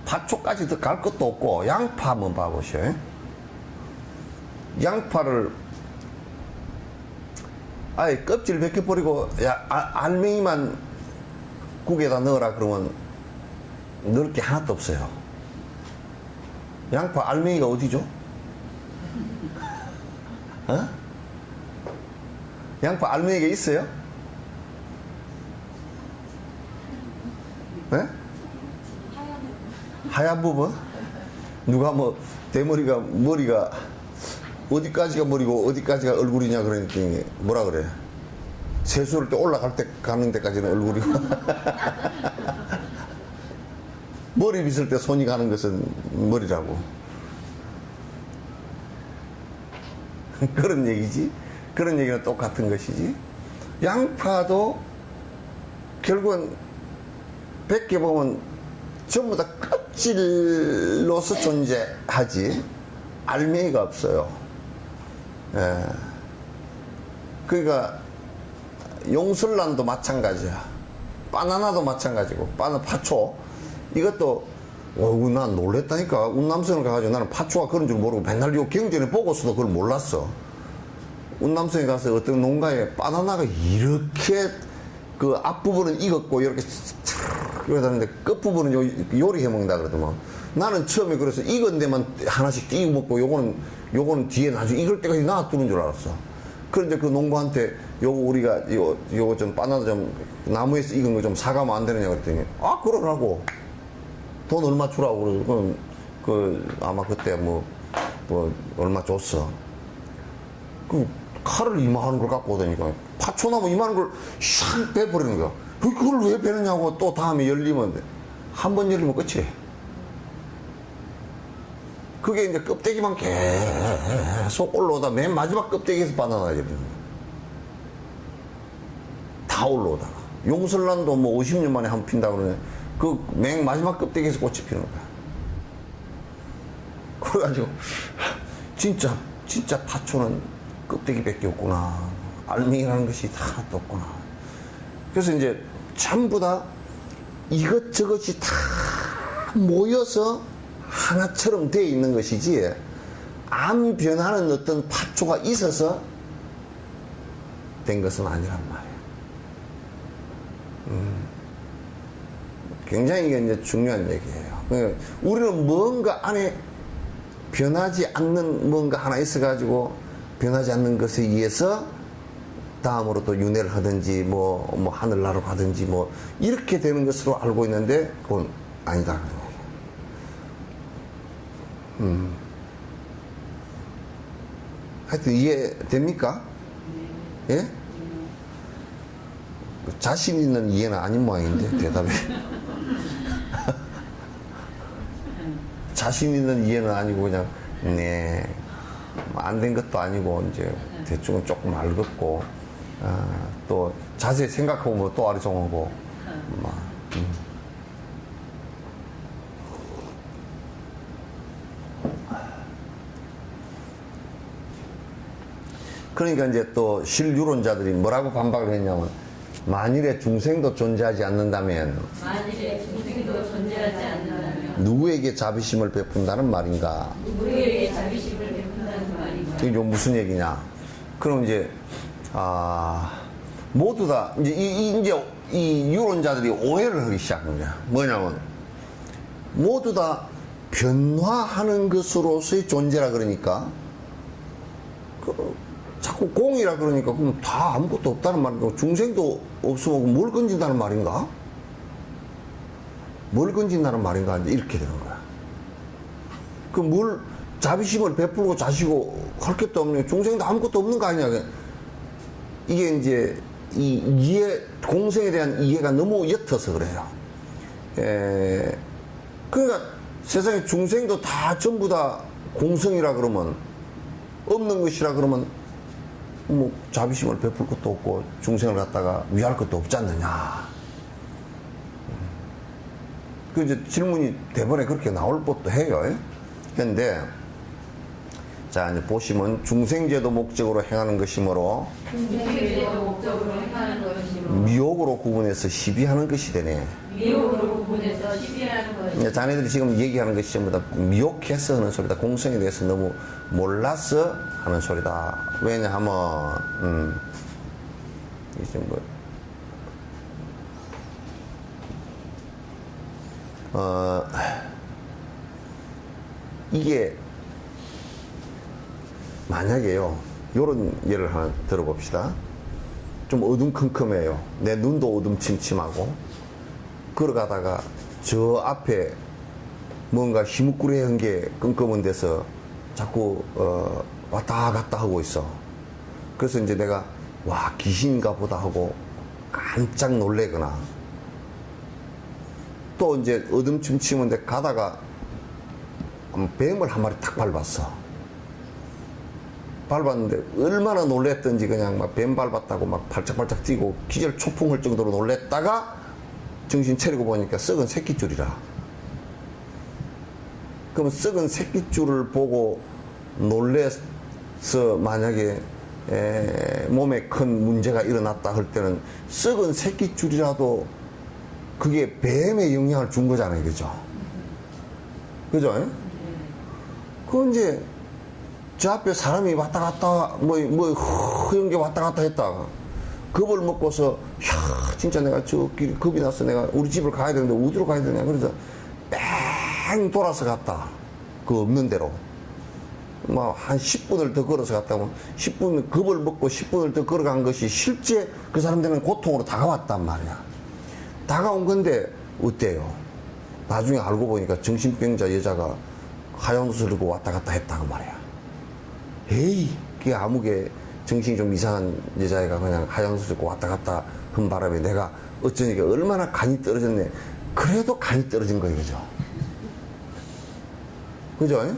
파초까지 더 갈 것도 없고 양파 한번 봐보시오. 양파를 아예 껍질 벗겨버리고 알맹이만 국에다 넣어라 그러면 넣을 게 하나도 없어요. 양파 알맹이가 어디죠? 어? 양파 알맹이가 있어요? 네? 하얀 부분? 누가 뭐 대머리가 머리가 어디까지가 머리고 어디까지가 얼굴이냐 그러니까 뭐라 그래? 세수를 때 올라갈 때 가는 데까지는 얼굴이고 머리 빗을 때 손이 가는 것은 머리라고. 그런 얘기지. 그런 얘기는 똑같은 것이지. 양파도 결국은 벗겨보면 전부 다 껍질로서 존재하지 알맹이가 없어요. 예. 그러니까 용설란도 마찬가지야. 바나나도 마찬가지고 파초 이것도 난 놀랬다니까. 운남성을 가가지고 나는 파초가 그런 줄 모르고 맨날 요 경전에 보고서도 그걸 몰랐어. 운남성에 가서 어떤 농가에 바나나가 이렇게 그 앞부분은 익었고 이렇게 그러다는데 끝부분은 요리해 먹는다 그러더만. 나는 처음에 그래서 익은 데만 하나씩 띄고 먹고 요거는 뒤에 나중에 익을 때까지 놔두는 줄 알았어. 그런데 그 농부한테 요거 우리가 요거 좀 바나나 좀 나무에서 익은 거 좀 사가면 안 되느냐 그랬더니 그러라고. 돈 얼마 주라고 그러고 아마 그때 뭐 얼마 줬어. 그 칼을 이만한 걸 갖고 오더니까 파초나무 이만한 걸 샥 빼버리는 거야. 그걸 왜 빼느냐고. 또 다음에 열리면 한 번 열리면 끝이래. 그게 이제 껍데기만 계속 올라오다 맨 마지막 껍데기에서 바나나가 열리는 거야. 다 올라오다가. 용설란도 뭐 50년 만에 한 번 핀다 그러네. 그 맨 마지막 껍데기에서 꽃이 피는 거야. 그래가지고 진짜 파초는 껍데기밖에 없구나. 알맹이라는 것이 다 없구나. 그래서 이제 전부 다 이것저것이 다 모여서 하나처럼 되어 있는 것이지 안 변하는 어떤 파초가 있어서 된 것은 아니란 말이에요. 굉장히 이게 이제 중요한 얘기예요. 그러니까 우리는 뭔가 안에 변하지 않는 뭔가 하나 있어가지고 변하지 않는 것에 의해서 다음으로 또 윤회를 하든지 뭐 하늘나라로 가든지 뭐 이렇게 되는 것으로 알고 있는데 그건 아니다. 하여튼 이해됩니까? 예? 자신 있는 이해는 아닌 모양인데 대답이 자신 있는 이해는 아니고 그냥 안 된 것도 아니고 이제 대충은 조금 알겠고 또 자세히 생각해보면 또 아리송하고 그러니까 이제 또 실유론자들이 뭐라고 반박을 했냐면 만일에 중생도 존재하지 않는다면 누구에게 자비심을 베푼다는 말인가? 누구에게 자비심을 베푼다는 말인가? 이게 무슨 얘기냐? 그럼 이제 모두 다 이제 이 유론자들이 오해를 하기 시작한 거야. 뭐냐면 모두 다 변화하는 것으로서의 존재라 그러니까 자꾸 공이라 그러니까 그럼 다 아무것도 없다는 말인가? 중생도 없으면 뭘 건진다는 말인가? 뭘 건진다는 말인가? 이렇게 되는 거야. 그 뭘 자비심을 베풀고 자시고 할 것도 없는 중생도 아무것도 없는 거 아니냐? 이게 이제 이 이해 공생에 대한 이해가 너무 옅어서 그래요. 그러니까 세상에 중생도 다 전부 다 공성이라 그러면 없는 것이라 그러면 뭐 자비심을 베풀 것도 없고 중생을 갖다가 위할 것도 없지 않느냐. 그 이제 질문이 대번에 그렇게 나올 법도 해요. 그런데 자 이제 보시면 중생제도 목적으로 행하는 것이므로 중생제도 목적으로 행하는 것이므로 미혹으로 구분해서 시비하는 것이 되네. 미혹으로 구분해서 시비하는 것이 이제 자네들이 지금 얘기하는 것이 전부 다 미혹해서 하는 소리다. 공성에 대해서 너무 몰라서 하는 소리다. 왜냐하면 이제 뭐 이게 만약에요 요런 예를 하나 들어봅시다. 좀 어둠컴컴해요. 내 눈도 어둠침침하고 걸어가다가 저 앞에 뭔가 희뭇구레한 게 끔끔한 데서 자꾸 왔다 갔다 하고 있어. 그래서 이제 내가 와 귀신인가 보다 하고 깜짝 놀래거나 또 이제 어둠침침한데 가다가 뱀을 한 마리 탁 밟았어. 밟았는데 얼마나 놀랬던지 그냥 막 뱀 밟았다고 막 발짝발짝 뛰고 기절 초풍할 정도로 놀랬다가 정신 차리고 보니까 썩은 새끼줄이라. 그러면 썩은 새끼줄을 보고 놀래서 만약에 몸에 큰 문제가 일어났다 할 때는 썩은 새끼줄이라도 그게 뱀에 영향을 준 거잖아요. 그죠? 그죠? 그 이제 저 앞에 사람이 왔다 갔다 뭐 허연 게 왔다 갔다 했다. 겁을 먹고서 야 진짜 내가 저 길 겁이 나서 내가 우리 집을 가야 되는데 어디로 가야 되냐. 그래서 뺑 돌아서 갔다. 그 없는 대로. 막 한 10분을 더 걸어서 갔다 오면 10분 겁을 먹고 10분을 더 걸어간 것이 실제 그 사람들은 고통으로 다가왔단 말이야. 다가온 건데 어때요? 나중에 알고 보니까 정신병자 여자가 하얀 옷을 입고 왔다 갔다 했다고 말이야. 에이, 그게 아무게 정신이 좀 이상한 여자애가 그냥 하얀 옷을 입고 왔다 갔다 한 바람에 내가 어쩌니까 얼마나 간이 떨어졌네. 그래도 간이 떨어진 거예요, 그죠? 그죠?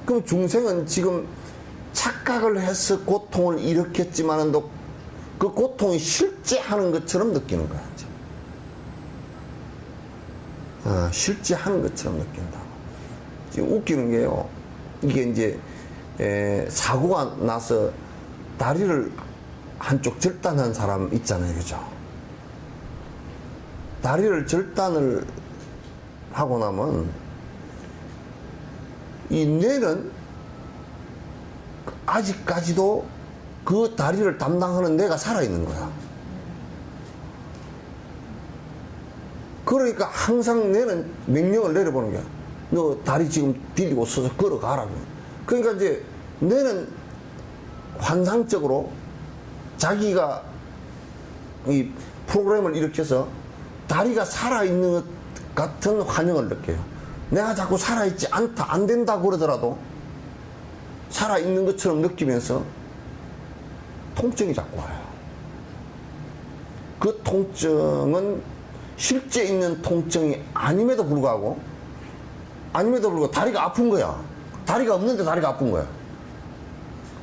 그럼 중생은 지금 착각을 해서 고통을 일으켰지만은 그 고통이 실제 하는 것처럼 느끼는 거야. 실제 하는 것처럼 느낀다. 지금 웃기는 게요. 이게 이제 사고가 나서 다리를 한쪽 절단한 사람 있잖아요. 그죠? 다리를 절단을 하고 나면 이 뇌는 아직까지도 그 다리를 담당하는 뇌가 살아있는 거야. 그러니까 항상 뇌는 명령을 내려보는 거야. 너 다리 지금 디디고 서서 걸어가라고. 그러니까 이제 뇌는 환상적으로 자기가 이 프로그램을 일으켜서 다리가 살아있는 것 같은 환영을 느껴요. 내가 자꾸 살아있지 않다, 안 된다 그러더라도 살아있는 것처럼 느끼면서 통증이 자꾸 와요. 그 통증은 실제 있는 통증이 아님에도 불구하고 다리가 아픈 거야. 다리가 없는데 다리가 아픈 거야.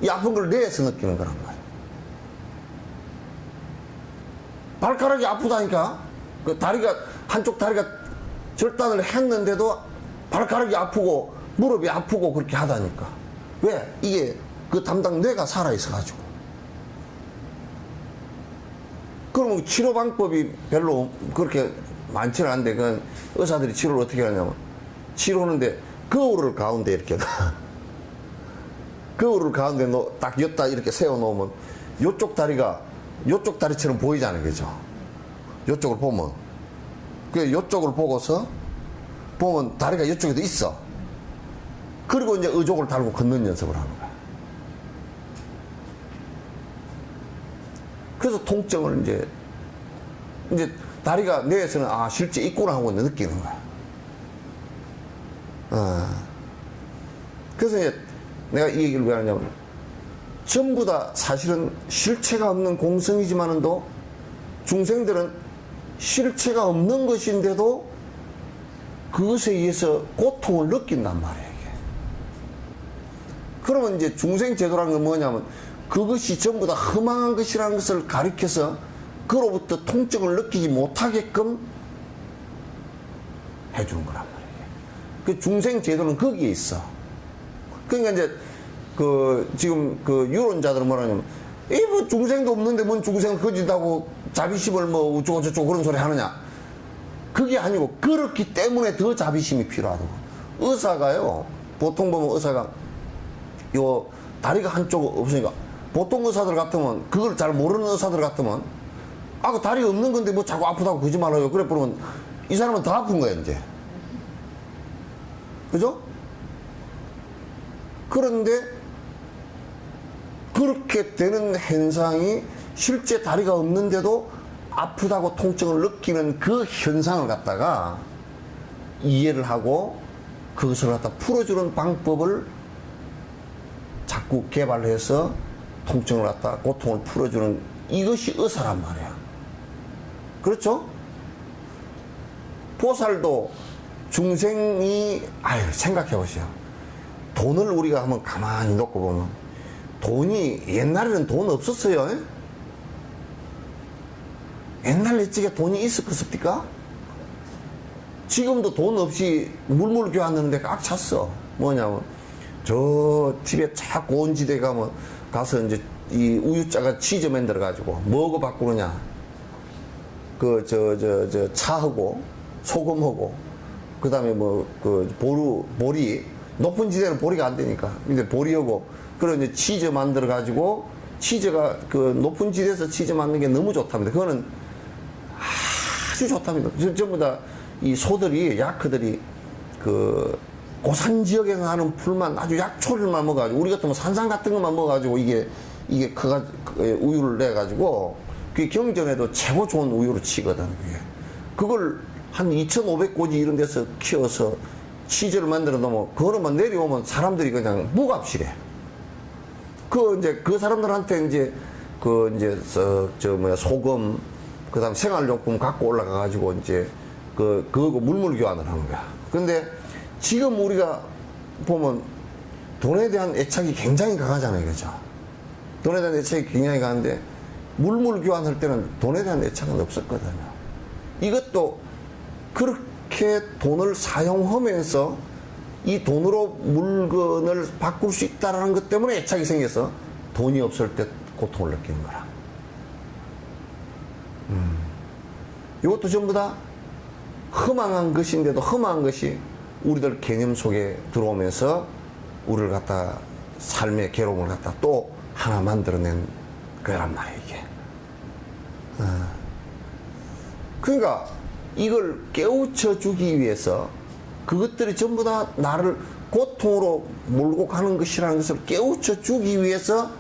이 아픈 걸 뇌에서 느끼는 거란 말이야. 발가락이 아프다니까. 그 다리가 한쪽 다리가 절단을 했는데도 발가락이 아프고 무릎이 아프고 그렇게 하다니까. 왜? 이게 그 담당 뇌가 살아있어 가지고. 그러면 치료 방법이 별로 그렇게 많지는 않은데 그 의사들이 치료를 어떻게 하냐면 치료하는데 거울을 가운데 이렇게 거울을 가운데 딱 엿다 이렇게 세워 놓으면 요쪽 다리처럼 보이잖아요. 그죠? 요쪽을 보면 그 이쪽을 보고서 보면 다리가 이쪽에도 있어. 그리고 이제 의족을 달고 걷는 연습을 하는 거야. 그래서 통증을 이제 다리가 뇌에서는 아 실제 있구나 하고 느끼는 거야. 그래서 이제 내가 이 얘기를 왜 하냐면 전부 다 사실은 실체가 없는 공성이지만은도 중생들은 실체가 없는 것인데도 그것에 의해서 고통을 느낀단 말이에요. 이게. 그러면 이제 중생 제도라는 건 뭐냐면 그것이 전부 다 허망한 것이라는 것을 가리켜서 그로부터 통증을 느끼지 못하게끔 해주는 거란 말이에요. 그 중생 제도는 거기에 있어. 그러니까 이제 지금 유론자들은 뭐라냐면 뭐 중생도 없는데 뭔 중생을 거짓하고 자비심을 뭐 어쩌고 저쩌고 그런 소리 하느냐. 그게 아니고 그렇기 때문에 더 자비심이 필요하다고. 의사가요 보통 보면 의사가 요 다리가 한쪽 없으니까 보통 의사들 같으면 그걸 잘 모르는 의사들 같으면 아 그 다리 없는 건데 뭐 자꾸 아프다고 거짓말해요. 그래 보면 이 사람은 더 아픈 거야 이제. 그죠? 그런데 그렇게 되는 현상이 실제 다리가 없는데도 아프다고 통증을 느끼는 그 현상을 갖다가 이해를 하고 그것을 갖다 풀어주는 방법을 자꾸 개발해서 통증을 갖다 고통을 풀어주는 이것이 의사란 말이야. 그렇죠? 보살도 중생이 생각해 보세요. 돈을 우리가 한번 가만히 놓고 보면 돈이 옛날에는 돈 없었어요. 옛날 옛적에 돈이 있었겠습니까? 지금도 돈 없이 물물 교환하는데 꽉 찼어. 뭐냐면 저 집에 차 고온 지대 가면 가서 이제 이 우유자가 치즈 만들어 가지고 뭐고 바꾸느냐. 차하고 소금하고 그다음에 보리 높은 지대는 보리가 안 되니까 이제 보리하고 그런 이제 치즈 만들어 가지고 치즈가 높은 지대에서 치즈 만드는 게 너무 좋답니다. 그거는 아주 좋답니다. 전부 다 이 소들이 야크들이 고산 지역에 사는 풀만 아주 약초를만 먹어가지고 우리 같으면 산삼 같은 것만 먹어가지고 이게 우유를 내 가지고 그게 경전에도 최고 좋은 우유로 치거든. 그걸 한 2,500고지 이런 데서 키워서 치즈를 만들어 놓으면 그거만 내려오면 사람들이 그냥 무갑실해. 그 사람들한테 이제 소금 그다음 생활용품 갖고 올라가 가지고 이제 그거 물물 교환을 하는 거야. 근데 지금 우리가 보면 돈에 대한 애착이 굉장히 강하잖아요. 그죠? 돈에 대한 애착이 굉장히 강한데 물물 교환할 때는 돈에 대한 애착은 없었거든요. 이것도 그렇게 돈을 사용하면서 이 돈으로 물건을 바꿀 수 있다는 것 때문에 애착이 생겨서 돈이 없을 때 고통을 느끼는 거라. 이것도 전부 다 허망한 것인데도 허망한 것이 우리들 개념 속에 들어오면서 우리를 갖다 삶의 괴로움을 갖다 또 하나 만들어낸 거란 말이에요, 이게. 그러니까 이걸 깨우쳐 주기 위해서 그것들이 전부 다 나를 고통으로 몰고 가는 것이라는 것을 깨우쳐 주기 위해서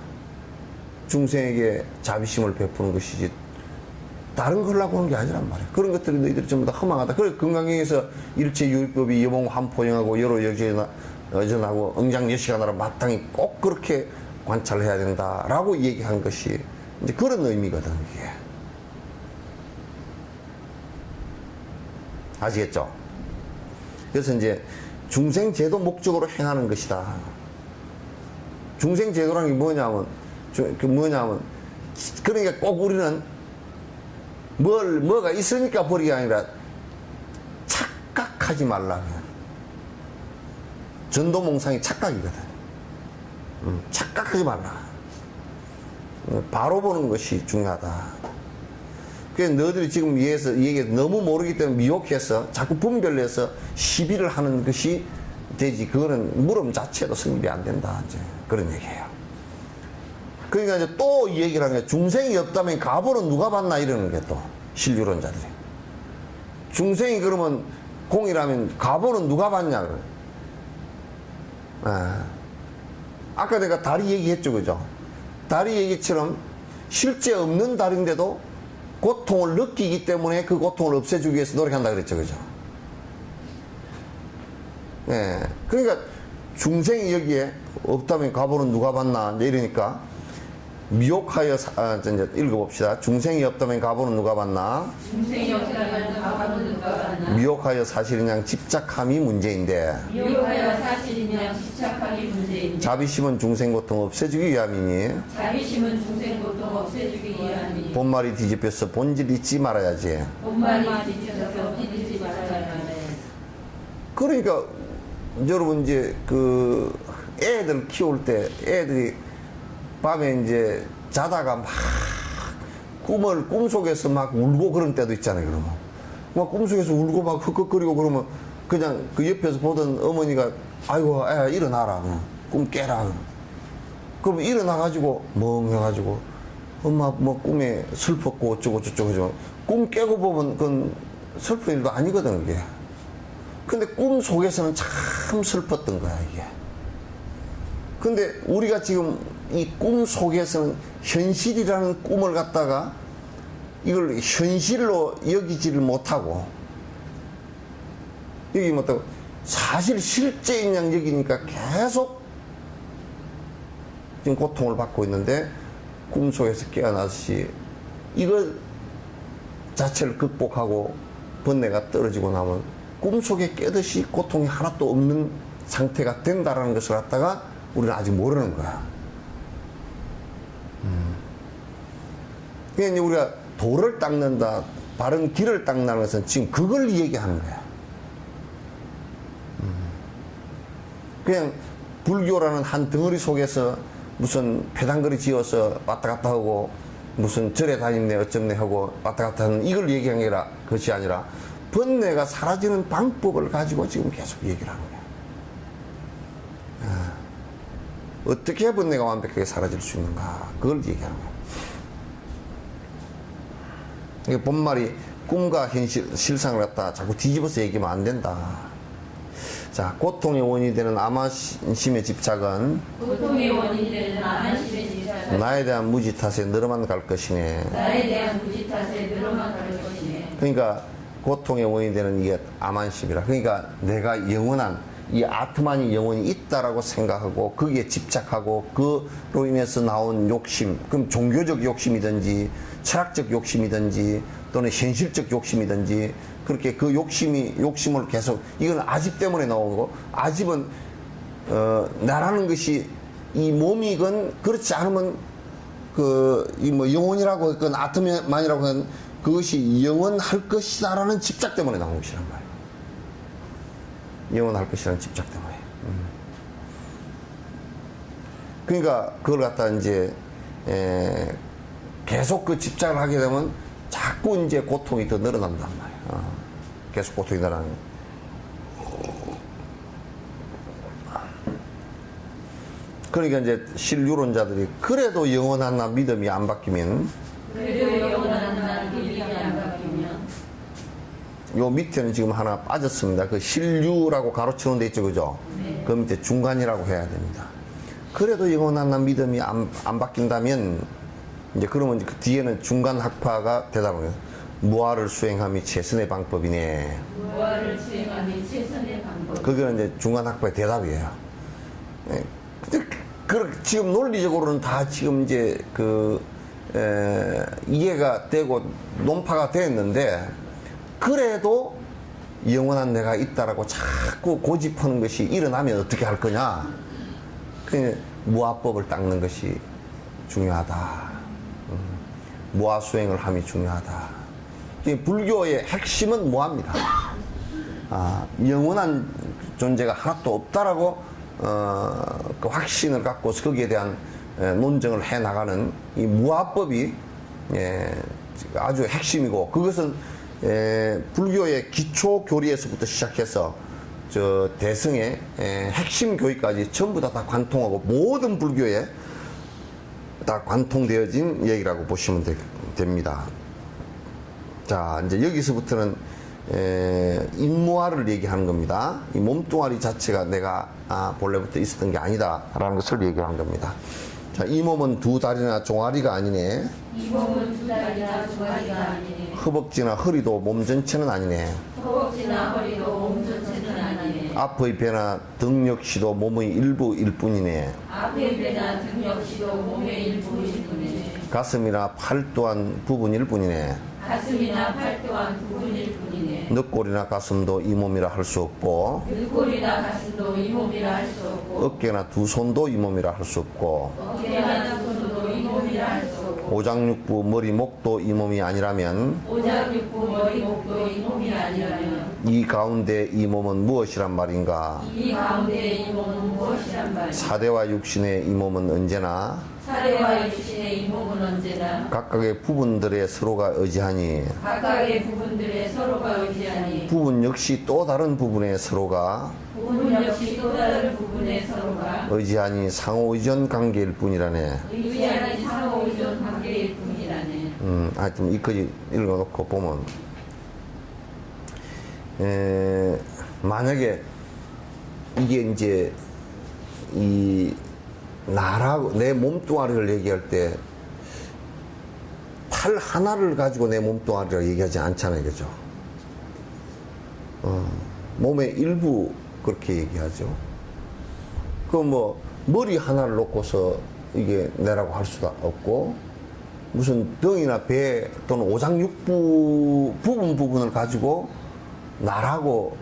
중생에게 자비심을 베푸는 것이지 다른 걸 하고 하는 게 아니란 말이야. 그런 것들이 너희들이 전부 다 허망하다. 그래서 건강경에서 일체유의법이 여몽 한포영하고 여러 여전하고 응장여시간하라 마땅히 꼭 그렇게 관찰해야 된다라고 얘기한 것이 이제 그런 의미거든, 이게. 아시겠죠? 그래서 이제 중생제도 목적으로 행하는 것이다. 중생제도라는 게 뭐냐면, 그러니까 꼭 우리는 뭐가 있으니까 버리기 아니라 착각하지 말라면. 전도몽상이 착각이거든. 착각하지 말라. 바로 보는 것이 중요하다. 그래서 너희들이 지금 얘기해서 너무 모르기 때문에 미혹해서 자꾸 분별해서 시비를 하는 것이 되지. 그거는 물음 자체도 성립이 안 된다. 이제 그런 얘기예요. 그러니까 이제 또 이 얘기를 하는 게 중생이 없다면 가보는 누가 봤나 이러는 게 또 신유론자들이. 중생이 그러면 공이라면 가보는 누가 봤냐 그래. 아까 내가 다리 얘기했죠, 그죠? 다리 얘기처럼 실제 없는 다리인데도 고통을 느끼기 때문에 그 고통을 없애주기 위해서 노력한다 그랬죠, 그죠? 예. 그러니까 중생이 여기에 없다면 가보는 누가 봤나 이제 이러니까 미혹하여 이제 읽어봅시다. 중생이 없다면 가보는 누가 봤나? 중생이 없다면 가보는 누가 봤나? 미혹하여 사실이냐 집착함이 문제인데 미혹하여 사실이냐 집착함이 문제인데 자비심은 중생 고통 없애주기 위함이니 자비심은 중생 고통 없애주기 위함이니 본말이 뒤집혀서 본질 잊지 말아야지. 본말이 뒤집어서 뒤집지 말아야 하네. 그러니까 여러분 이제 그 애들 키울 때 애들이 밤에 이제 자다가 막 꿈속에서 막 울고 그런 때도 있잖아요. 그러면 막 꿈속에서 울고 막 흑흑거리고 그러면 그냥 그 옆에서 보던 어머니가 아이고 애야 일어나라 꿈 깨라 그러면 일어나가지고 멍해가지고 엄마 뭐 꿈에 슬펐고 어쩌고 저쩌고 하지만 꿈 깨고 보면 그건 슬픈 일도 아니거든 그게. 근데 꿈 속에서는 참 슬펐던 거야 이게. 근데 우리가 지금 이 꿈 속에서는 현실이라는 꿈을 갖다가 이걸 현실로 여기지를 못하고 여기 못하고 사실 실제인 양 여기니까 계속 지금 고통을 받고 있는데 꿈속에서 깨어나듯이 이걸 자체를 극복하고 번뇌가 떨어지고 나면 꿈속에 깨듯이 고통이 하나도 없는 상태가 된다라는 것을 갖다가 우리는 아직 모르는 거야. 그러니까 우리가 도를 닦는다, 바른 길을 닦는다는 것은 지금 그걸 얘기하는 거야. 그냥 불교라는 한 덩어리 속에서 무슨 배당거리 지어서 왔다 갔다 하고 무슨 절에 다니네 어쩌네 하고 왔다 갔다 하는 이걸 얘기한 게 것이 아니라 번뇌가 사라지는 방법을 가지고 지금 계속 얘기를 하는 거야. 어떻게 번뇌가 완벽하게 사라질 수 있는가 그걸 얘기하는 거야. 이게 본말이 꿈과 현실, 실상을 갖다 자꾸 뒤집어서 얘기하면 안 된다. 자, 고통의 원인이 되는 암만심의 집착은 고통의 원인이 되는 암만심의 집착은 나에 대한 무지 탓에 늘어만 갈 것이네. 나에 대한 무지 탓에 늘어만 갈 것이네. 그러니까 고통의 원인이 되는 이게 암만심이라. 그러니까 내가 영원한 이 아트만이 영원히 있다라고 생각하고 거기에 집착하고 그로 인해서 나온 욕심, 그럼 종교적 욕심이든지 철학적 욕심이든지 또는 현실적 욕심이든지 그렇게 그 욕심을 계속 이건 아집 때문에 나온 거고 아집은 나라는 것이 이 몸이건 그렇지 않으면 이 뭐 영혼이라고 했건 아트만이라고 했건 그것이 영원할 것이다라는 집착 때문에 나온 것이란 말이에요. 영원할 것이라는 집착 때문에. 그러니까 그걸 갖다 이제 계속 그 집착을 하게 되면 자꾸 이제 고통이 더 늘어난단 말이에요. 계속 고통이 늘어나는 거예요. 그러니까 이제 신유론자들이 그래도 영원한 나 믿음이 안 바뀌면 그래도 영원한 날 믿음이 안 바뀌면 요 밑에는 지금 하나 빠졌습니다. 그 신류라고 가로치는 데 있죠, 그죠? 네. 그 밑에 중간이라고 해야 됩니다. 그래도 영원한 나 믿음이 안 바뀐다면 이제 그러면 그 뒤에는 중간 학파가 대답을 해요. 무아를 수행함이 최선의 방법이네. 무아를 수행함이 최선의 방법. 그거는 이제 중간 학파의 대답이에요. 예. 근데 지금 논리적으로는 다 지금 이제 이해가 되고 논파가 됐는데 그래도 영원한 내가 있다라고 자꾸 고집하는 것이 일어나면 어떻게 할 거냐? 그 무아법을 닦는 것이 중요하다. 무아 수행을 함이 중요하다. 불교의 핵심은 무아입니다. 영원한 존재가 하나도 없다라고 그 확신을 갖고서 거기에 대한 논증을 해 나가는 이 무아법이 아주 핵심이고 그것은 불교의 기초 교리에서부터 시작해서 저 대승의 핵심 교리까지 전부 다 관통하고 모든 불교에 다 관통되어진 얘기라고 보시면 됩니다. 자, 이제 여기서부터는 인무화를 얘기하는 겁니다. 이 몸뚱아리 자체가 내가 본래부터 있었던 게 아니다라는 것을 얘기하는 겁니다. 자, 이 몸은 두 다리나 종아리가 아니네. 이 몸은 두 다리나 종아리가 아니네. 허벅지나 허리도 몸 전체는 아니네. 허벅지나 허리도 몸 전체는 아니네. 앞의 배나 등 역시도 몸의 일부일 뿐이네. 앞의 배나 등 역시도 몸의 일부일 뿐이네. 가슴이나 팔 또한 부분일 뿐이네. 가슴이나 팔 또한 부분일 뿐이네. 늑골이나 가슴도 이 몸이라 할 수 없고, 늑골이나 가슴도 이 몸이라 할 수 없고, 어깨나 두 손도 이 몸이라 할 수 없고, 어깨나 두 손도 이 몸이라 할 수 없고, 오장육부 머리 목도 이 몸이 아니라면 오장육부 머리 목도 이 몸이 아니라면 이 가운데 이 몸은 무엇이란 말인가? 이 가운데 이 몸은 무엇이란 말이야. 사대와 육신의 이 몸은 언제나 사대와 육신의 이 몸은 언제나 각각의 부분들의 서로가 의지하니 각각의 부분들의 서로가 의지하니 부분 역시 또 다른 부분의 서로가 부분 역시 또 다른 부분의 서로가 의지하니 상호 의존 관계일 뿐이라네. 의지하는 상호 의존 관계일 뿐이라네. 하여튼 이까지 읽어놓고 보면 만약에 이게 이제 이 나라고 내 몸뚱아리를 얘기할 때 팔 하나를 가지고 내 몸뚱아리를 얘기하지 않잖아요, 그죠? 몸의 일부 그렇게 얘기하죠. 그 뭐 머리 하나를 놓고서 이게 내라고 할 수도 없고 무슨 등이나 배 또는 오장육부 부분을 가지고 나라고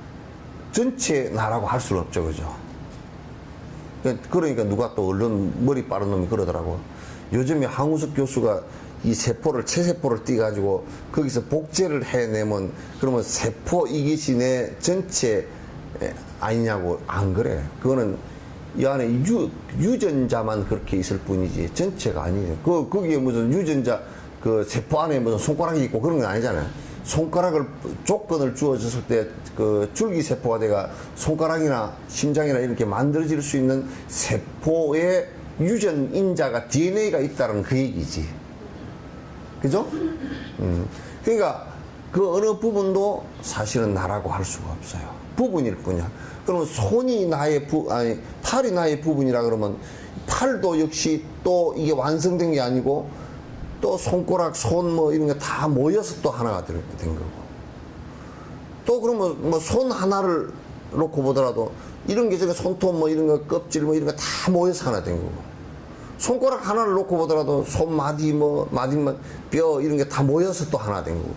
전체 나라고 할 수는 없죠, 그죠? 그러니까 누가 또 얼른 머리 빠른 놈이 그러더라고. 요즘에 황우석 교수가 이 세포를 체세포를 띄가지고 거기서 복제를 해내면 그러면 세포 이것이 내 전체 아니냐고. 안 그래. 그거는 이 안에 유전자만 그렇게 있을 뿐이지 전체가 아니에요. 거기에 무슨 유전자 그 세포 안에 무슨 손가락이 있고 그런 건 아니잖아요. 손가락을 조건을 주어졌을 때 그 줄기세포가 돼가 손가락이나 심장이나 이렇게 만들어질 수 있는 세포의 유전인자가 DNA가 있다는 그 얘기지. 그죠? 그러니까 그 어느 부분도 사실은 나라고 할 수가 없어요. 부분일 뿐이야. 그러면 손이 나의 팔이 나의 부분이라 그러면 팔도 역시 또 이게 완성된 게 아니고 또 손가락, 손 뭐 이런 게 다 모여서 또 하나가 된 거고. 또 그러면 뭐 손 하나를 놓고 보더라도 이런 게 저게 손톱 뭐 이런 거 껍질 뭐 이런 거 다 모여서 하나 된 거고. 손가락 하나를 놓고 보더라도 손마디 뭐 마디만 뼈 이런 게 다 모여서 또 하나 된 거고.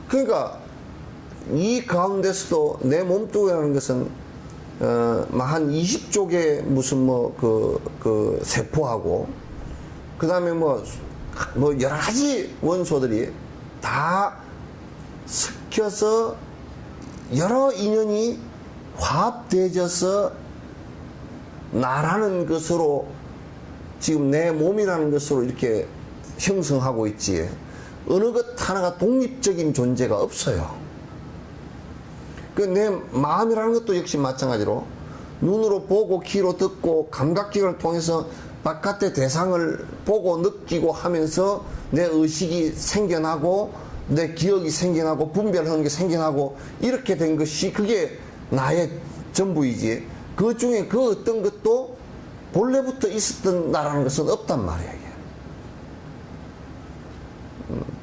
그러니까 이 가운데서도 내 몸뚱이라는 것은 한 20쪽의 무슨 그 세포하고 그 다음에 뭐 여러 가지 원소들이 다 섞여서 여러 인연이 화합되어져서 나라는 것으로 지금 내 몸이라는 것으로 이렇게 형성하고 있지. 어느 것 하나가 독립적인 존재가 없어요. 그 내 마음이라는 것도 역시 마찬가지로 눈으로 보고 귀로 듣고 감각기관을 통해서 바깥의 대상을 보고 느끼고 하면서 내 의식이 생겨나고 내 기억이 생겨나고 분별하는 게 생겨나고 이렇게 된 것이 그게 나의 전부이지. 그 중에 그 어떤 것도 본래부터 있었던 나라는 것은 없단 말이야. 이게.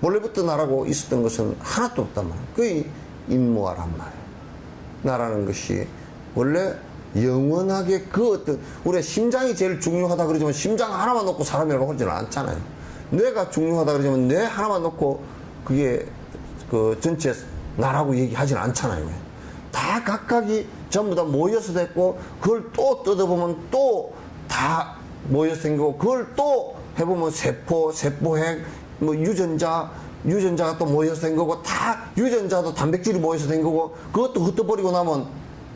본래부터 나라고 있었던 것은 하나도 없단 말이야. 그게 인무화란 말이야. 나라는 것이 원래 영원하게 그 어떤 우리가 심장이 제일 중요하다 그러지만 심장 하나만 놓고 사람이라고 하지는 않잖아요. 뇌가 중요하다 그러지만 뇌 하나만 놓고 그게 그 전체 나라고 얘기하지는 않잖아요. 다 각각이 전부 다 모여서 됐고 그걸 또 뜯어보면 또 다 모여서 된 거고 그걸 또 해보면 세포, 세포핵, 뭐 유전자가 또 모여서 된 거고 다 유전자도 단백질이 모여서 된 거고 그것도 흩어버리고 나면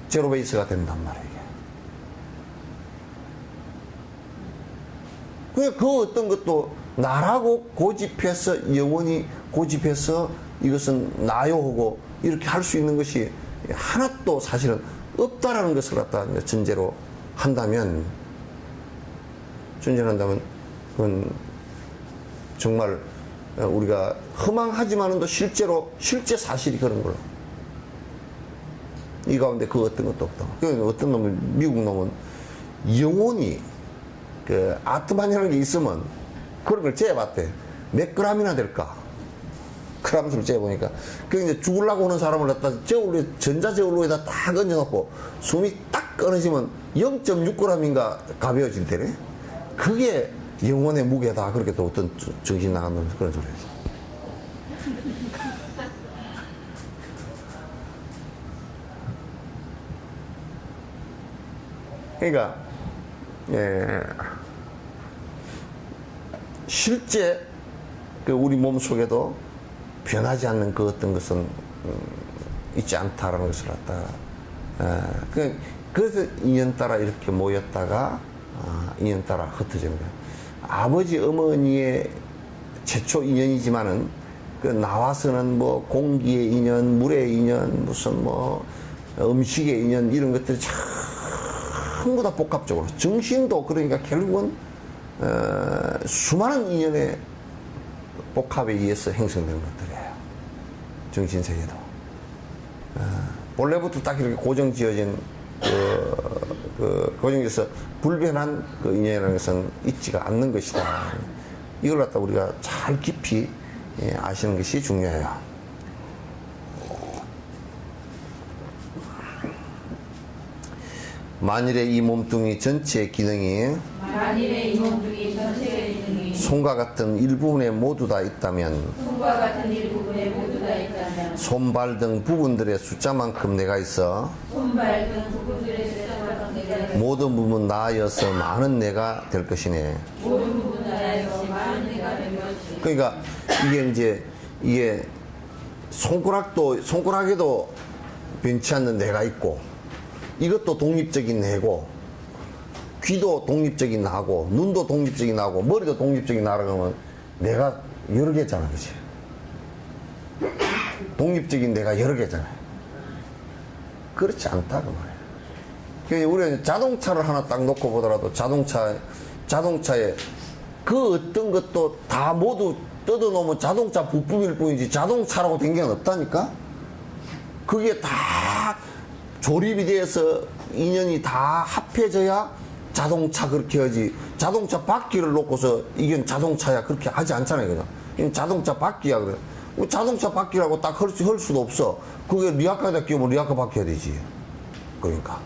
제로 베이스가 된단 말이에요. 그러니까 그 어떤 것도 나라고 고집해서 영원히 고집해서 이것은 나요 하고 이렇게 할 수 있는 것이 하나도 사실은 없다라는 것을 갖다 전제로 한다면 그건 정말 우리가 허망하지만은 또 실제 사실이 그런 걸로. 이 가운데 그 어떤 것도 없다. 그 어떤 놈은, 미국 놈은 영혼이, 그, 아트만이라는 게 있으면 그런 걸 재봤대. 몇 그램이나 될까? 그램수를 재보니까. 그 이제 죽으려고 하는 사람을 갖다 전자저울로에다 딱 얹어놓고 숨이 딱 끊어지면 0.6g인가 가벼워진대네. 그게 영혼의 무게다. 그렇게 또 어떤 정신 나가는 그런 소리 했어. 그러니까, 실제 그 우리 몸 속에도 변하지 않는 그 어떤 것은 있지 않다라는 것을 갖다가, 그래서 인연 따라 이렇게 모였다가, 인연 따라 흩어지는 거예요. 아버지, 어머니의 최초 인연이지만은, 그 나와서는 뭐 공기의 인연, 물의 인연, 무슨 뭐 음식의 인연, 이런 것들이 전부 다 복합적으로. 정신도 그러니까 결국은, 수많은 인연의 복합에 의해서 형성된 것들이에요. 정신세계도. 본래부터 딱 이렇게 고정 지어진, 고정지어서 불변한 그 인연이라는 것은 있지가 않는 것이다. 이걸 갖다 우리가 잘 깊이 아시는 것이 중요해요. 만일에 이 몸뚱이 전체의 기능이 손과 같은 일부분에 모두 다 있다면 손발 등 부분들의 숫자만큼 내가 있어 모든 부분 나아여서 많은 내가 될 것이네. 그러니까 이게 손가락에도 변치 않는 내가 있고, 이것도 독립적인 내고, 귀도 독립적인 나고, 눈도 독립적인 나고, 머리도 독립적인 나라고 하면 내가 여러 개잖아, 그치? 독립적인 내가 여러 개잖아요. 그렇지 않다, 그 말이에요. 그러니까 우리가 자동차를 하나 딱 놓고 보더라도 자동차에 그 어떤 것도 다 모두 뜯어놓으면 자동차 부품일 뿐이지 자동차라고 된 게 없다니까? 그게 다 조립이 돼서 인연이 다 합해져야 자동차 그렇게 하지. 자동차 바퀴를 놓고서 이건 자동차야 그렇게 하지 않잖아요, 그냥. 이건 자동차 바퀴야, 그래. 자동차 바퀴라고 딱 할 수도 없어. 그게 리아카에다 끼우면 리아카 바퀴야 되지. 그러니까,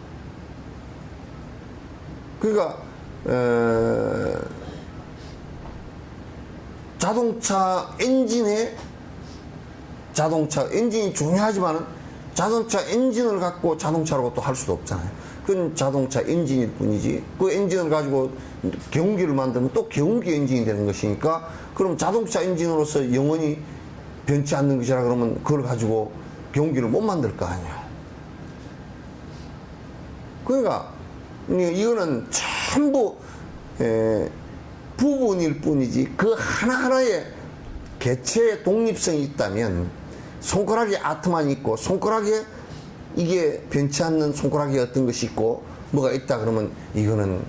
자동차 엔진이 중요하지만은 자동차 엔진을 갖고 자동차라고 또 할 수도 없잖아요. 그건 자동차 엔진일 뿐이지. 그 엔진을 가지고 경운기를 만들면 또 경운기 엔진이 되는 것이니까, 그럼 자동차 엔진으로서 영원히 변치 않는 것이라 그러면 그걸 가지고 경운기를 못 만들 거 아니야. 그러니까 이거는 전부 부분일 뿐이지, 그 하나하나의 개체의 독립성이 있다면, 손가락에 아트만 있고 손가락에 이게 변치 않는 손가락에 어떤 것이 있고 뭐가 있다 그러면 이건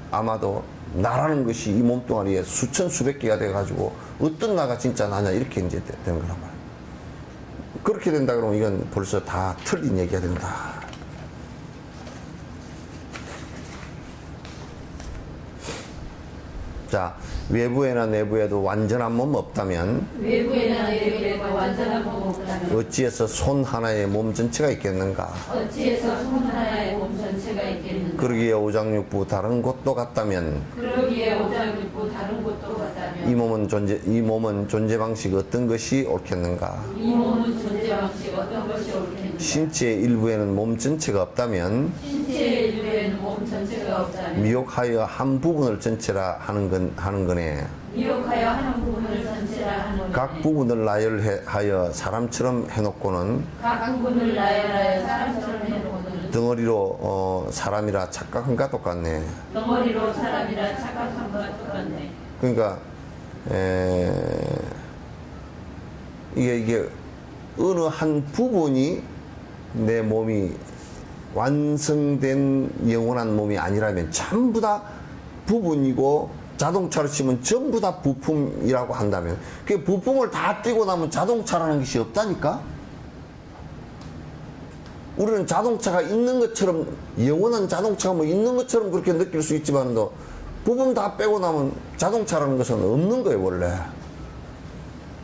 아마도 나라는 것이 이 몸뚱아리에 수천 수백 개가 돼 가지고 어떤 나가 진짜 나냐 이렇게 이제 되는 거란 말이에요. 그렇게 된다 그러면 이건 벌써 다 틀린 얘기가 된다. 자, 외부에나 내부에도 완전한 몸 없다면 어찌해서 손 하나의 몸 전체가 있겠는가? 그러기에 오장육부 다른 곳도 같다면 이 몸은 존재 방식 어떤 것이 옳겠는가? 신체의 일부에는 몸 전체가 없다면 미혹하여 한 부분을 전체라 하는 거네. 각 부분을 나열하여 사람처럼 해놓고는 덩어리로 사람이라 착각한가 똑같네. 그러니까 이게 어느 한 부분이 내 몸이 완성된 영원한 몸이 아니라면 전부 다 부분이고 자동차로 치면 전부 다 부품이라고 한다면, 그 부품을 다 떼고 나면 자동차라는 것이 없다니까? 우리는 자동차가 있는 것처럼, 영원한 자동차가 뭐 있는 것처럼 그렇게 느낄 수 있지만도, 부품 다 빼고 나면 자동차라는 것은 없는 거예요, 원래.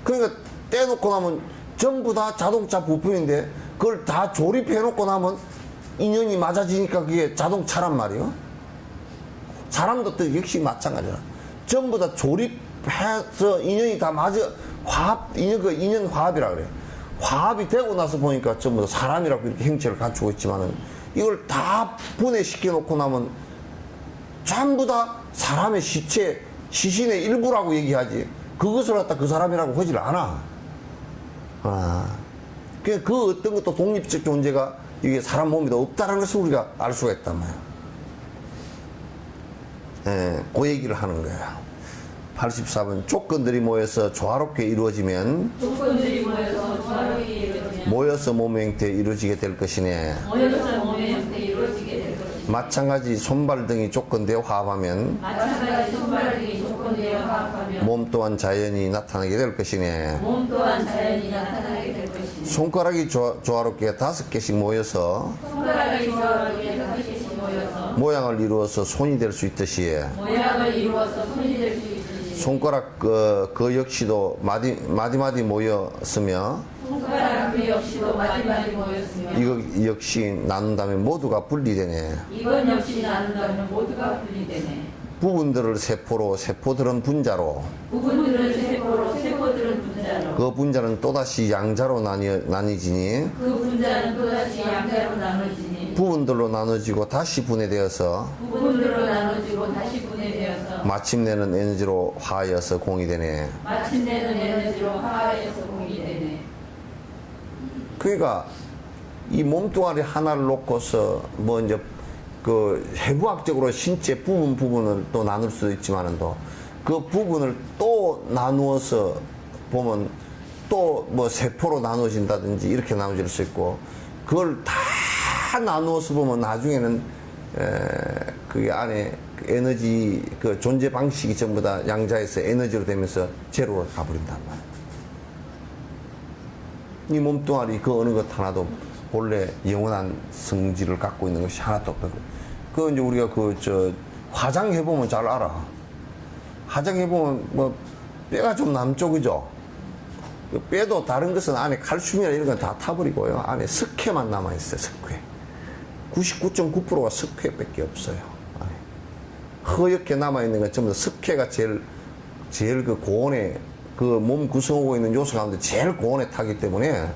그러니까 떼놓고 나면 전부 다 자동차 부품인데, 그걸 다 조립해놓고 나면 인연이 맞아지니까 그게 자동차란 말이에요. 사람도 또 역시 마찬가지야. 전부 다 조립해서 인연이 다 맞아, 인연 화합이라 그래. 화합이 되고 나서 보니까 전부 다 사람이라고 이렇게 형체를 갖추고 있지만은, 이걸 다 분해시켜 놓고 나면 전부 다 사람의 시체, 시신의 일부라고 얘기하지. 그것을 갖다 그 사람이라고 하질 않아. 그 어떤 것도 독립적 존재가 이게 사람 몸에도 없다는 것을 우리가 알 수가 있단 말이야. 그 얘기를 하는 거야. 84번 조건들이 모여서 조화롭게 이루어지면 모여서 몸의 형태에 이루어지게 될 것이네. 마찬가지 손발 등이 조건되어 화합하면 몸 또한 자연히 나타나게 될 것이네. 손가락이 조화롭게 5개씩 모여서 모양을 이루어서 손이 될 수 있듯이 손가락 그 역시도 마디마디 모였으며 이거 역시 나눈다면 모두가 분리되네. 부분들을 세포로, 세포들은 분자로, 그 분자는 또다시 양자로 나뉘지니 부분들로 나눠지고 다시 분해되어서 마침내는 에너지로 화하여서 공이 되네. 그러니까 이 몸뚱아리 하나를 놓고서 뭐 이제 그 해부학적으로 신체 부분을 또 나눌 수도 있지만은 또 그 부분을 또 나누어서 보면 또 뭐 세포로 나눠진다든지 이렇게 나눠질 수 있고, 그걸 다 나누어서 보면 나중에는 그게 안에 에너지 그 존재 방식이 전부 다 양자에서 에너지로 되면서 제로로 가버린단 말이야. 이 몸뚱아리 그 어느 것 하나도 본래 영원한 성질을 갖고 있는 것이 하나도 없고, 그 이제 우리가 화장해 보면 잘 알아. 화장해 보면 뭐 뼈가 좀 남죠, 그죠? 그 뼈도 다른 것은 안에 칼슘이나 이런 건 다 타버리고요. 안에 석회만 남아 있어요, 석회. 99.9%가 석회밖에 없어요. 안에. 허옇게 남아 있는 건 전부 다 석회가 제일 그 고온에 그 몸 구성하고 있는 요소 가운데 제일 고온에 타기 때문에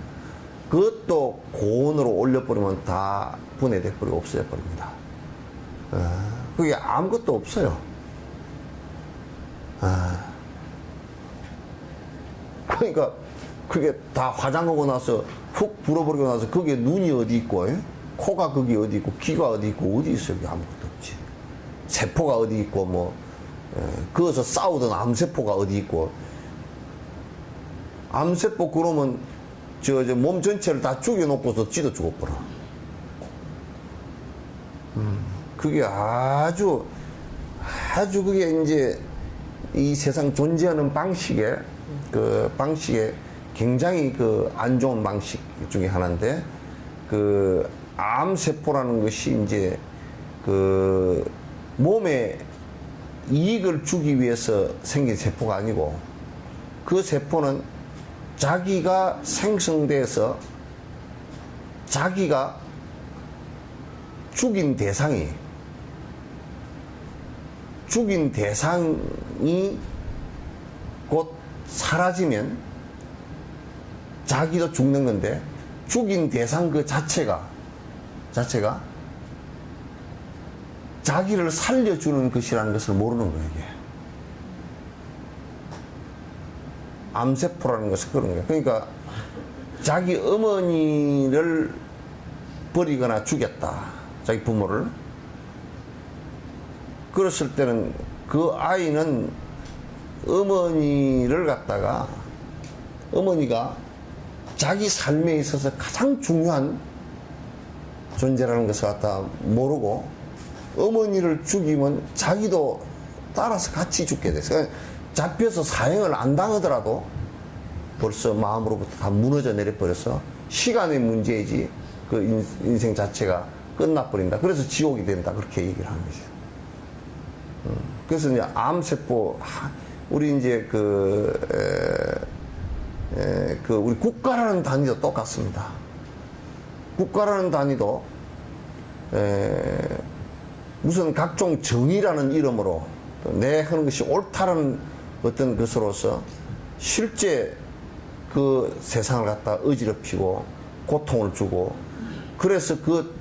그것도 고온으로 올려버리면 다 분해돼 버리고 없어져 버립니다. 그게 아무것도 없어요. 그러니까 그게 다 화장하고 나서 훅 불어버리고 나서 거기에 눈이 어디 있고, 코가 거기 어디 있고, 귀가 어디 있고, 어디 있어요? 여기 아무것도 없지. 세포가 어디 있고, 뭐 그어서 싸우던 암세포가 어디 있고, 암세포 그러면 몸 전체를 다 죽여놓고서 쥐도 죽어버려. 그게 아주 그게 이제 이 세상 존재하는 방식에 굉장히 그 안 좋은 방식 중에 하나인데, 그 암세포라는 것이 이제 그 몸에 이익을 주기 위해서 생긴 세포가 아니고, 그 세포는 자기가 생성돼서 자기가 죽인 대상이 곧 사라지면 자기도 죽는 건데, 죽인 대상 그 자체가 자기를 살려주는 것이라는 것을 모르는 거예요, 이게. 암세포라는 것은 그런 거예요. 그러니까 자기 어머니를 버리거나 죽였다, 자기 부모를. 그랬을 때는 그 아이는 어머니를 갖다가, 어머니가 자기 삶에 있어서 가장 중요한 존재라는 것을 갖다 모르고, 어머니를 죽이면 자기도 따라서 같이 죽게 됐어요. 그러니까 잡혀서 사형을 안 당하더라도 벌써 마음으로부터 다 무너져 내려버려서 시간의 문제이지 그 인생 자체가 끝나버린다. 그래서 지옥이 된다. 그렇게 얘기를 하는 거죠. 그래서 이제 암세포, 우리 이제 우리 국가라는 단위도 똑같습니다. 국가라는 단위도 무슨 각종 정의라는 이름으로 내 하는 것이 옳다는 어떤 것으로서 실제 그 세상을 갖다 어지럽히고 고통을 주고, 그래서 그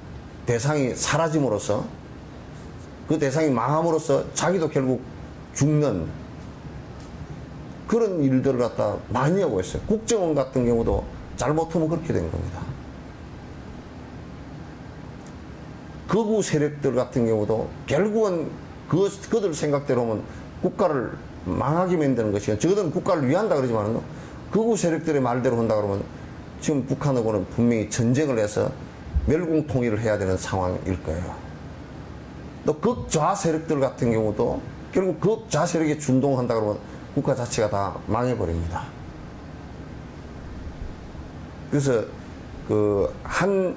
대상이 사라짐으로써, 그 대상이 망함으로써 자기도 결국 죽는 그런 일들을 갖다 많이 하고 있어요. 국정원 같은 경우도 잘못하면 그렇게 된 겁니다. 극우 세력들 같은 경우도 결국은 그들 생각대로 하면 국가를 망하게 만드는 것이고, 저들은 국가를 위한다 그러지만 극우 세력들의 말대로 한다 그러면 지금 북한하고는 분명히 전쟁을 해서 멸공 통일을 해야 되는 상황일 거예요. 또 극좌 세력들 같은 경우도 결국 극좌 세력에 준동한다 그러면 국가 자체가 다 망해버립니다. 그래서 그 한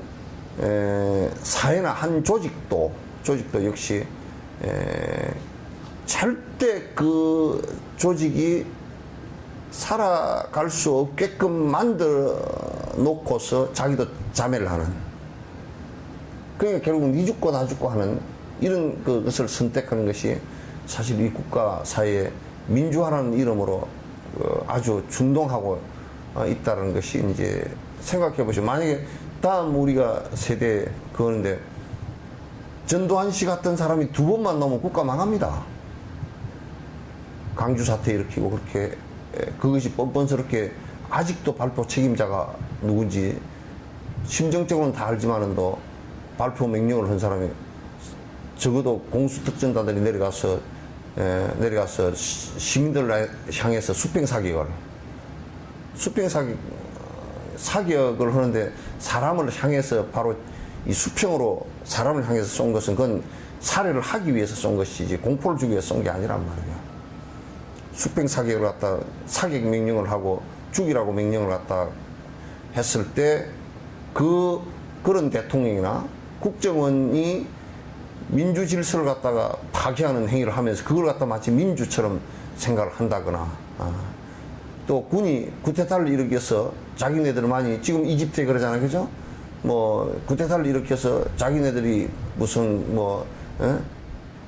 사회나 한 조직도 역시 절대 그 조직이 살아갈 수 없게끔 만들어 놓고서 자기도 자멸을 하는, 그러니까 결국 니 죽고 나 죽고 하는 이런 것을 선택하는 것이 사실 이 국가 사회에 민주화라는 이름으로 아주 준동하고 있다는 것이, 이제 생각해 보시면, 만약에 다음 우리가 세대 그거는데 전두환 씨 같은 사람이 두 번만 넘으면 국가 망합니다. 강주 사태 일으키고 그렇게 그것이 뻔뻔스럽게 아직도 발포 책임자가 누군지 심정적으로는 다 알지만은도 발포 명령을 한 사람이 적어도 공수특전단들이 내려가서 시민들을 향해서 사격을 하는데 사람을 향해서 바로 이 수평으로 사람을 향해서 쏜 것은 그건 살해를 하기 위해서 쏜 것이지 공포를 주기 위해서 쏜 게 아니란 말이에요. 수평 사격을 갖다 사격 명령을 하고 죽이라고 명령을 갖다 했을 때 그런 대통령이나 국정원이 민주 질서를 갖다가 파괴하는 행위를 하면서 그걸 갖다 마치 민주처럼 생각을 한다거나, 또 군이 쿠데타를 일으켜서 자기네들 많이, 지금 이집트에 그러잖아요. 그죠? 뭐 쿠데타를 일으켜서 자기네들이 무슨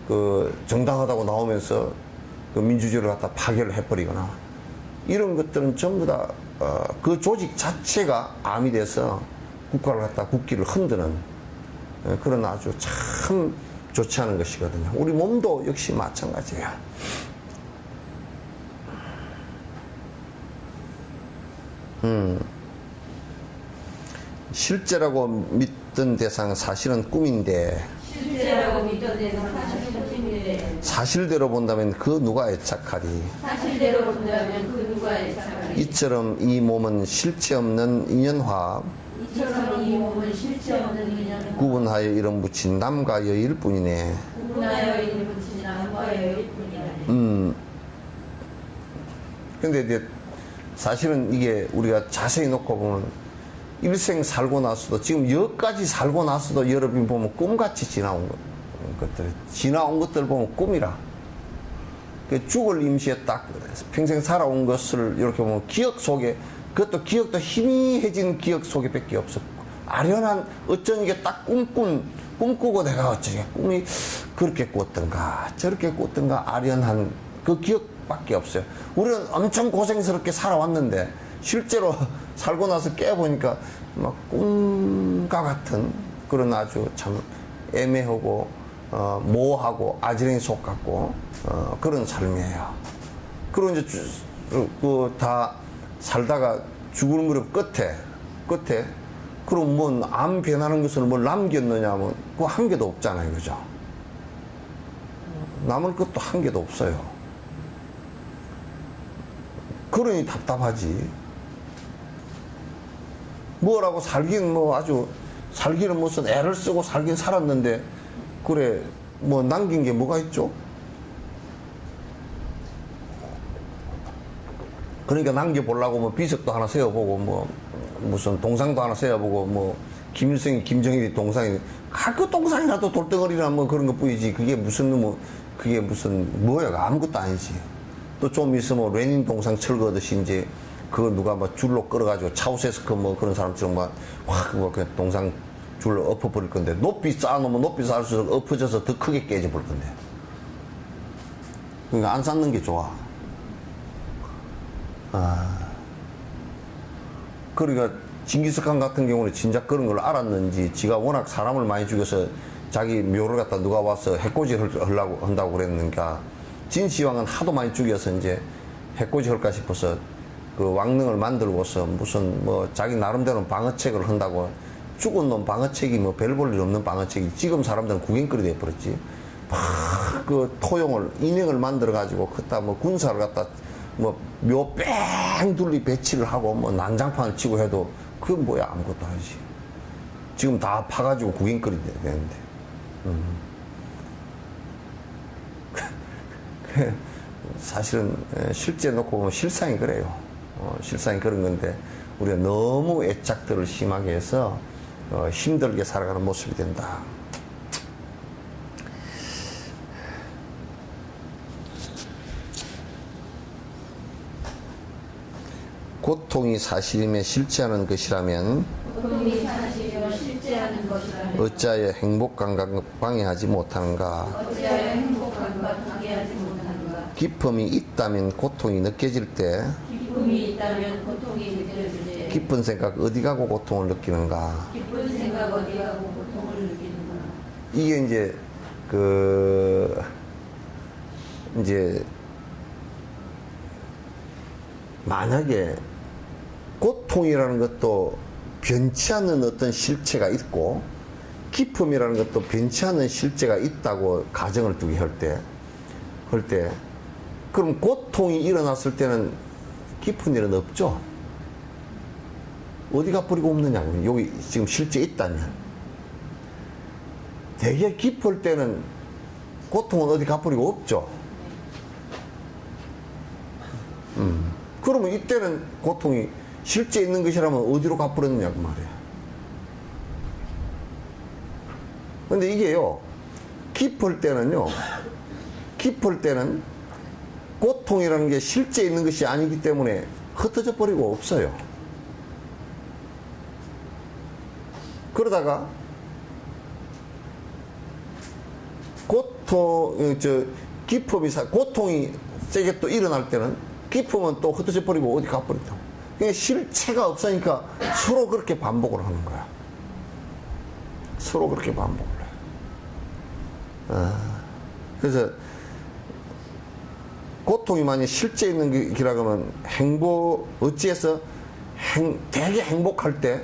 그 정당하다고 나오면서 그 민주주의를 갖다 파괴를 해버리거나, 이런 것들은 전부 다 그 조직 자체가 암이 돼서 국가를 갖다 국기를 흔드는 그런 아주 참 좋지 않은 것이거든요. 우리 몸도 역시 마찬가지예요. 실제라고 믿던 대상은 사실은 꿈인데, 실제라고 믿던 데는 사실은 꿈인데, 사실대로 본다면 그 누가 애착하리. 사실대로 본다면 그 누가 애착하리. 이처럼 이 몸은 실체 없는 인연화합, 이처럼 이 몸은 실체 없는 인연을 구분하여 이름 붙인 남과 여일 뿐이네. 구분하여 이름 붙인 남과 여일 뿐이네. 근데 이제 사실은 이게 우리가 자세히 놓고 보면 일생 살고 나서도, 지금 여기까지 살고 나서도 여러분이 보면 꿈같이 지나온 것들 보면 꿈이라. 죽을 임시에 딱 평생 살아온 것을 이렇게 보면 기억 속에, 그것도 기억도 희미해진 기억 속에 밖에 없어. 아련한, 어쩐 이게 딱 꿈꾸고 내가 어쩌게 꿈이 그렇게 꿨던가 저렇게 꿨던가 아련한 그 기억밖에 없어요. 우리는 엄청 고생스럽게 살아왔는데 실제로 살고 나서 깨보니까 막 꿈과 같은 그런 아주 참 애매하고 모호하고 아지랭이 속 같고 그런 삶이에요. 그리고 이제 다 살다가 죽을 무렵 끝에 그럼 뭐 암 변하는 것을 뭘 남겼느냐 하면 그거 한 개도 없잖아요. 그죠? 남을 것도 한 개도 없어요. 그러니 답답하지. 뭐라고 살긴 아주 살기는 무슨 애를 쓰고 살긴 살았는데 그래 뭐 남긴 게 뭐가 있죠? 그러니까 남겨보려고 뭐 비석도 하나 세워보고 뭐 무슨 동상도 하나 세워보고 뭐 김일성이 김정일이 동상이 그 동상이라도 돌덩어리나 뭐 그런 것 뿐이지 그게 무슨 뭐 그게 무슨 뭐야 아무것도 아니지. 또 좀 있으면 레닌 동상 철거하듯이 이제 그거 누가 막 줄로 끌어가지고 차우세스크 뭐 그런 사람처럼 막확뭐 그냥 동상 줄로 엎어버릴 건데 높이 쌓아놓으면 높이 쌓을수록 엎어져서 더 크게 깨져버릴 건데. 그러니까 안 쌓는 게 좋아. 그러니까 징기스칸 같은 경우는 진짜 그런 걸 알았는지 지가 워낙 사람을 많이 죽여서 자기 묘를 갖다 누가 와서 해코지를 하려고 한다고 그랬는가. 진시황은 하도 많이 죽여서 이제 해코지 할까 싶어서 그 왕릉을 만들고서 무슨 뭐 자기 나름대로 방어책을 한다고 죽은 놈 방어책이 뭐 별 볼 일 없는 방어책이 지금 사람들은 구경거리 돼버렸지. 막 그 토용을 인형을 만들어 가지고 그다 뭐 군사를 갖다 뭐 묘 뺑 둘리 배치를 하고 뭐 난장판을 치고 해도 그건 뭐야 아무것도 아니지. 지금 다 파가지고 구경거리 되는데. 사실은 실제 놓고 보면 실상이 그래요. 실상이 그런 건데 우리가 너무 애착들을 심하게 해서 힘들게 살아가는 모습이 된다. 고통이 사실임에 실제하는 것이라면 고통이 사실이요 실제하는 것이라면 어찌하여 행복 감각을 방해하지 못하는가? 어찌하여 행복함과 방해하지 못하는가? 기쁨이 있다면 고통이 느껴질 때 기쁨이 있다면 고통이 느껴질 때 기쁜 생각 어디 가고 고통을 느끼는가? 기쁜 생각 어디 가고 고통을 느끼는가? 이게 이제 만약에 고통이라는 것도 변치 않는 어떤 실체가 있고 기쁨이라는 것도 변치 않는 실체가 있다고 가정을 두게 할 때 그럼 고통이 일어났을 때는 기쁜 일은 없죠. 어디가 뿌리고 없느냐고. 여기 지금 실제 있다면 되게 기쁠 때는 고통은 어디 가버리고 없죠. 그러면 이때는 고통이 실제 있는 것이라면 어디로 가버렸느냐고 말이에요. 근데 이게요, 기쁠 때는 고통이라는 게 실제 있는 것이 아니기 때문에 흩어져 버리고 없어요. 그러다가 고통이 세게 또 일어날 때는 기쁨은 또 흩어져 버리고 어디 가버린다. 그냥 실체가 없으니까 서로 그렇게 반복을 하는 거야. 서로 그렇게 반복을 해. 그래서 고통이 만약 실제 있는 기라고 하면 어찌해서 되게 행복할 때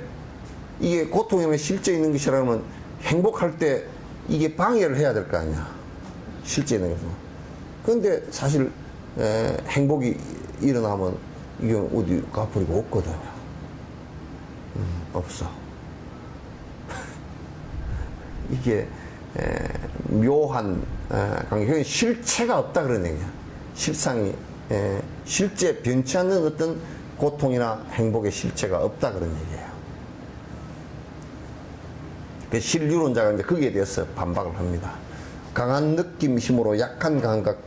이게 고통이면 실제 있는 것이라면 행복할 때 이게 방해를 해야 될 거 아니야. 실제 있는 것은. 그런데 사실 행복이 일어나면 이게 어디 가버리고 없거든요. 없어. 이게 묘한 관계. 실체가 없다 그런 얘기야. 실상이 실제 변치 않는 어떤 고통이나 행복의 실체가 없다 그런 얘기예요. 그 실유론자가 이제 거기에 대해서 반박을 합니다. 강한 느낌 힘으로 약한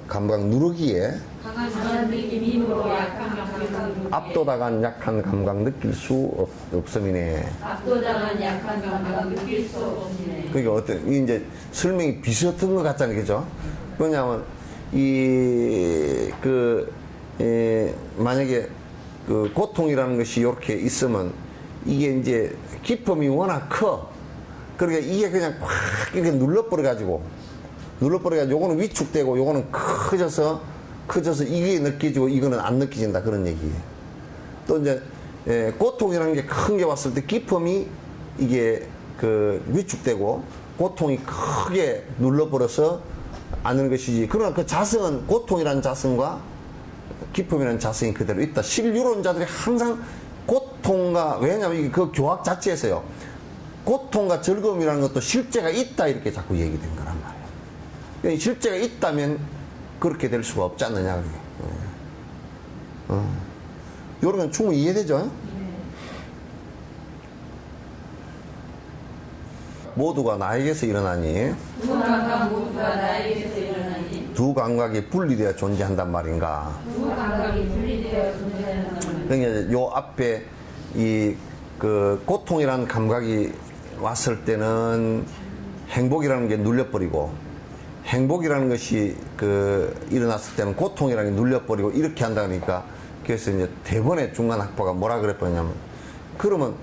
감각 누르기에 강한 느낌 힘으로 약한 감각 누르기에 압도당한 약한 감각 느낄 수 없음이네. 압도당한 약한 감각 느낄 수 없음이네. 그러니까 이게 이제 설명이 비슷한 것 같잖아요, 그죠? 왜냐하면 만약에 그 고통이라는 것이 이렇게 있으면 이게 이제 기쁨이 워낙 커. 그러니까 이게 그냥 꽉 이렇게 눌러버려가지고 요거는 위축되고 요거는 커져서 이게 느껴지고 이거는 안 느껴진다 그런 얘기예요. 또 이제 고통이라는 게 큰 게 왔을 때 기쁨이 이게 위축되고 고통이 크게 눌러버려서 아는 것이지. 그러나 그 자성은 고통이라는 자성과 기쁨이라는 자성이 그대로 있다. 실유론자들이 항상 고통과 왜냐하면 이게 그 교학 자체에서요. 고통과 즐거움이라는 것도 실제가 있다 이렇게 자꾸 얘기된 거란 말이에요. 실제가 있다면 그렇게 될 수가 없지 않느냐. 이런 건 충분히 이해되죠? 모두가 나에게서 일어나니 두 감각 모두가 나에게서 일어나니 두 감각이 분리되어 존재한단 말인가. 두 감각이 분리되어 존재한다는 그러니까 요 앞에 이 그 고통이라는 감각이 왔을 때는 행복이라는 게 눌려버리고, 행복이라는 것이 그 일어났을 때는 고통이라는 게 눌려버리고 이렇게 한다 그러니까, 그래서 이제 대번에 중간 학파가 뭐라 그랬냐면, 그러면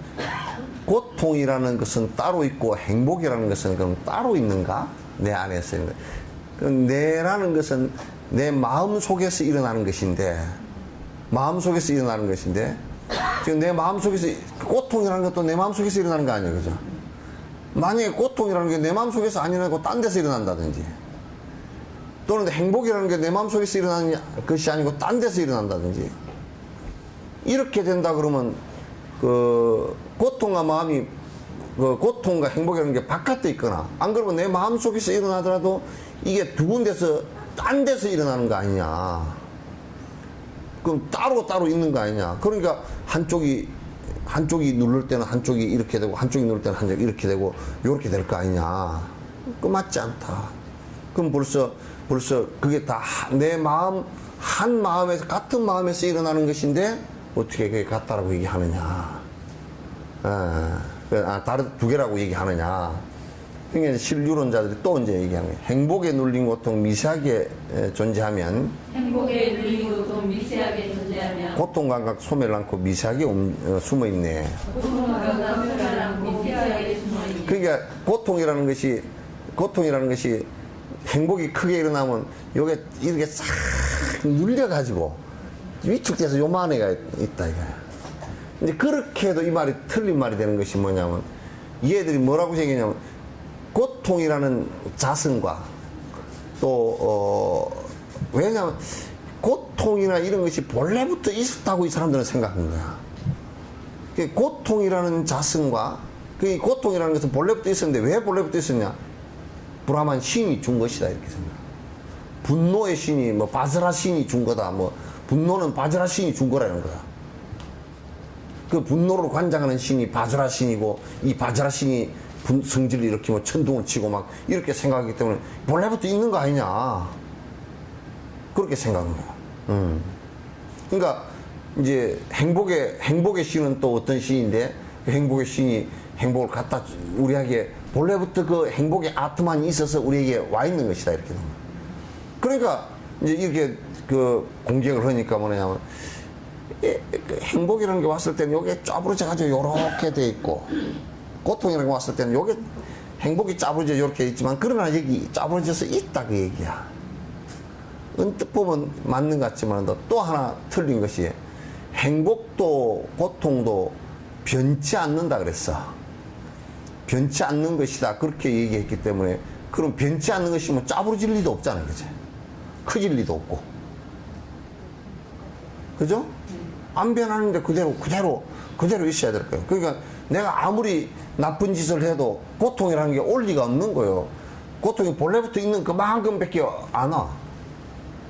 고통이라는 것은 따로 있고 행복이라는 것은 그럼 따로 있는가? 내 안에서 있는. 내라는 것은 내 마음 속에서 일어나는 것인데, 마음 속에서 일어나는 것인데, 지금 내 마음 속에서, 고통이라는 것도 내 마음 속에서 일어나는 거 아니에요, 그죠? 만약에 고통이라는 게 내 마음 속에서 안 일어나고 딴 데서 일어난다든지, 또는 행복이라는 게 내 마음 속에서 일어나는 것이 아니고 딴 데서 일어난다든지, 이렇게 된다 그러면 그 고통과 마음이, 그 고통과 행복이라는 게 바깥에 있거나, 안 그러면 내 마음 속에서 일어나더라도 이게 두 군데서, 딴 데서 일어나는 거 아니냐. 그럼 따로 있는 거 아니냐. 그러니까 한쪽이 누를 때는 한쪽이 이렇게 되고, 한쪽이 누를 때는 한쪽이 이렇게 되고, 요렇게 될 거 아니냐. 그 맞지 않다. 그럼 벌써 그게 다 내 마음, 한 마음에서, 같은 마음에서 일어나는 것인데, 어떻게 그게 같다라고 얘기하느냐. 다른 두 개라고 얘기하느냐. 그러니까 실유론자들이 또 이제 얘기하는 거예요. 행복에 눌린 고통 미세하게 존재하면, 행복에 눌린 고통 미세하게 존재하면 고통 감각 소멸을 않고 미세하게 숨어 있네. 고통 감각 소멸을 않고 미세하게 숨어 있네. 그러니까 고통이라는 것이 행복이 크게 일어나면 요게 이렇게 싹 눌려가지고 위축돼서 요만한 애가 있다 이거야. 이제 그렇게 해도 이 말이 틀린 말이 되는 것이 뭐냐면, 얘들이 뭐라고 얘기하냐면, 고통이라는 자성과 또 왜냐하면 고통이나 이런 것이 본래부터 있었다고 이 사람들은 생각하는 거야. 고통이라는 자성과, 그 고통이라는 것은 본래부터 있었는데 왜 본래부터 있었냐? 브라만 신이 준 것이다 이렇게 생각. 분노의 신이 뭐 바즈라 신이 준 거다. 뭐 분노는 바즈라 신이 준 거라는 거야. 그 분노를 관장하는 신이 바즈라 신이고, 이 바즈라 신이 성질을 일으키고 천둥을 치고 막 이렇게 생각하기 때문에 본래부터 있는 거 아니냐. 그렇게 생각한 거야. 그러니까 이제 행복의 신은 또 어떤 신인데, 그 행복의 신이 행복을 갖다 우리에게, 본래부터 그 행복의 아트만이 있어서 우리에게 와 있는 것이다 이렇게 되는 거야. 그러니까 이제 이렇게 그 공격을 하니까 뭐냐면, 그 행복이라는 게 왔을 때는 요게 쪼부러져가지고 요렇게 돼 있고, 고통이라는 게 왔을 때는 요게 행복이 짜부러져 이렇게 있지만, 그러나 여기 짜부러져서 있다 그 얘기야. 언뜻 보면 맞는 것 같지만 또 하나 틀린 것이, 행복도 고통도 변치 않는다 그랬어. 변치 않는 것이다 그렇게 얘기했기 때문에, 그럼 변치 않는 것이면 짜부러질 리도 없잖아, 그지? 커질 리도 없고, 그죠? 안 변하는데 그대로 있어야 될 거예요. 그러니까 내가 아무리 나쁜 짓을 해도 고통이라는 게 올 리가 없는 거예요. 고통이 본래부터 있는 그만큼밖에 안 와.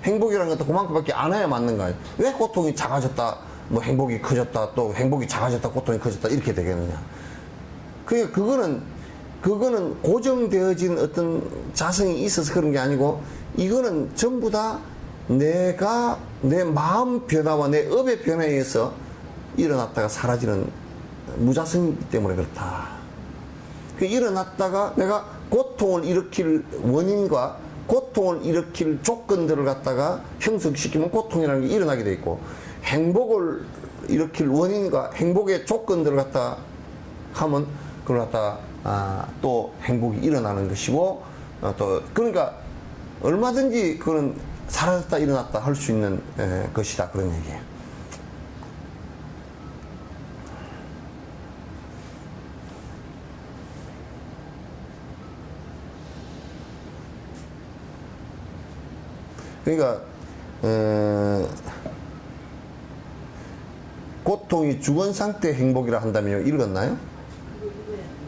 행복이라는 것도 그만큼밖에 안 와야 맞는 거예요. 왜 고통이 작아졌다, 뭐 행복이 커졌다, 또 행복이 작아졌다, 고통이 커졌다 이렇게 되겠느냐. 그러니까 그거는 고정되어진 어떤 자성이 있어서 그런 게 아니고, 이거는 전부 다 내가 내 마음 변화와 내 업의 변화에 의해서 일어났다가 사라지는 무자성이기 때문에 그렇다. 일어났다가 내가 고통을 일으킬 원인과 고통을 일으킬 조건들을 갖다가 형성시키면 고통이라는 게 일어나게 돼 있고, 행복을 일으킬 원인과 행복의 조건들을 갖다 하면 그걸 갖다가 또 행복이 일어나는 것이고, 또 그러니까 얼마든지 그런 사라졌다 일어났다 할 수 있는 것이다 그런 얘기예요. 그러니까 고통이 죽은 상태 행복이라 한다면 읽었나요?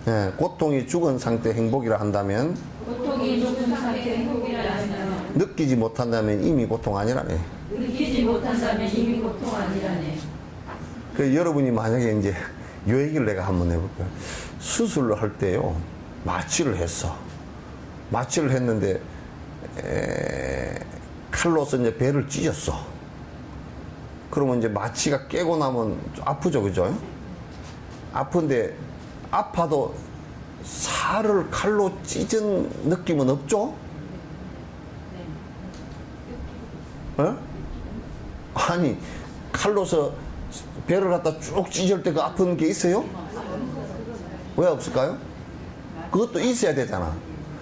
네, 고통이 죽은 상태 행복이라 한다면, 고통이 죽은 상태 행복이라 한다면, 느끼지 못한다면 이미 고통 아니라네. 느끼지 못한다면 이미 고통 아니라네. 그 여러분이 만약에 이제 요 얘기를 내가 한번 해볼게요. 수술을 할 때요, 마취를 했어. 마취를 했는데, 칼로서 이제 배를 찢었어. 그러면 이제 마취가 깨고 나면 아프죠, 그죠? 아픈데, 아파도 살을 칼로 찢은 느낌은 없죠? 어? 아니, 칼로서 배를 갖다 쭉 찢을 때 그 아픈 게 있어요? 왜 없을까요? 그것도 있어야 되잖아.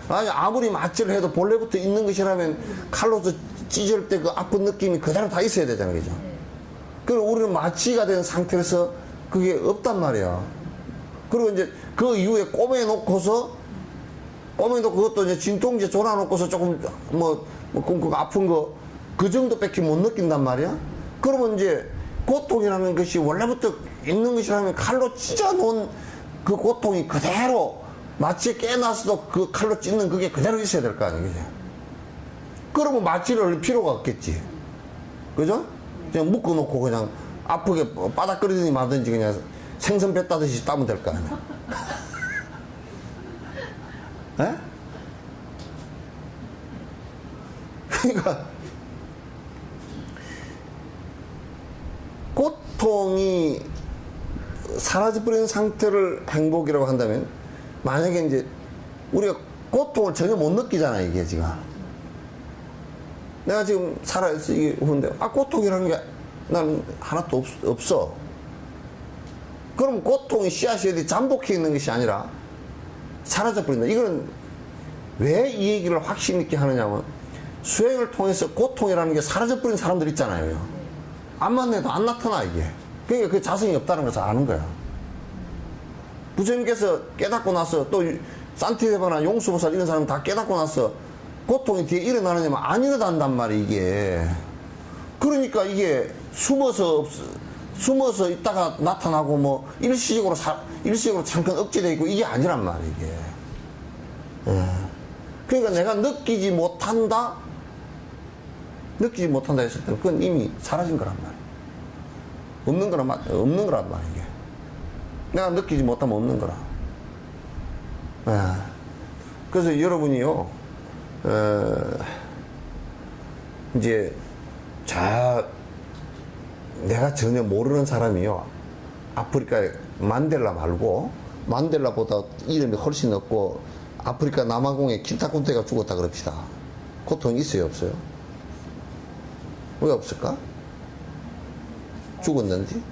아니, 아무리 마취를 해도 본래부터 있는 것이라면 칼로서 찢을 때 그 아픈 느낌이 그대로 다 있어야 되잖아, 그죠? 그리고 우리는 마취가 된 상태에서 그게 없단 말이야. 그리고 이제 그 이후에 꼬매놓고 그것도 이제 진통제 졸아놓고서 조금 그 아픈 거 그 정도밖에 못 느낀단 말이야. 그러면 이제 고통이라는 것이 원래부터 있는 것이라면 칼로 찢어놓은 그 고통이 그대로 마취에 깨놨어도 그 칼로 찢는 그게 그대로 있어야 될 거 아니에요. 그러면 마취를 할 필요가 없겠지. 그죠? 그냥 묶어놓고 그냥 아프게 바닥거리든지 말든지 그냥 생선 뱉다듯이 따면 될 거 아니야. 에? 그러니까 고통이 사라져버리는 상태를 행복이라고 한다면, 만약에 이제 우리가 고통을 전혀 못 느끼잖아, 이게 지금. 내가 지금 살아있어, 이게 근데, 고통이라는 게 난 하나도 없어. 그럼 고통이 씨앗이 어디 잠복해 있는 것이 아니라 사라져버린다. 이거는 왜 이 얘기를 확신 있게 하느냐면, 수행을 통해서 고통이라는 게 사라져버린 사람들 있잖아요. 안 만나도 안 나타나, 이게. 그러니까 그 자성이 없다는 것을 아는 거야. 부처님께서 깨닫고 나서 또 산티데바나 용수보살 이런 사람 다 깨닫고 나서 고통이 뒤에 일어나느냐면 안 일어난단 말이야, 이게. 그러니까 이게 숨어서 있다가 나타나고 뭐 일시적으로 잠깐 억제되어 있고 이게 아니란 말이야, 이게. 그러니까 내가 느끼지 못한다 했을 때 그건 이미 사라진 거란 말이야. 없는 거란 말이야, 이게. 내가 느끼지 못하면 없는 거라. 그래서 여러분이요, 이제, 내가 전혀 모르는 사람이요, 아프리카에 만델라 말고, 만델라보다 이름이 훨씬 없고, 아프리카 남아공에 킨타콘테가 죽었다 그럽시다. 고통이 있어요, 없어요? 왜 없을까? 죽었는지?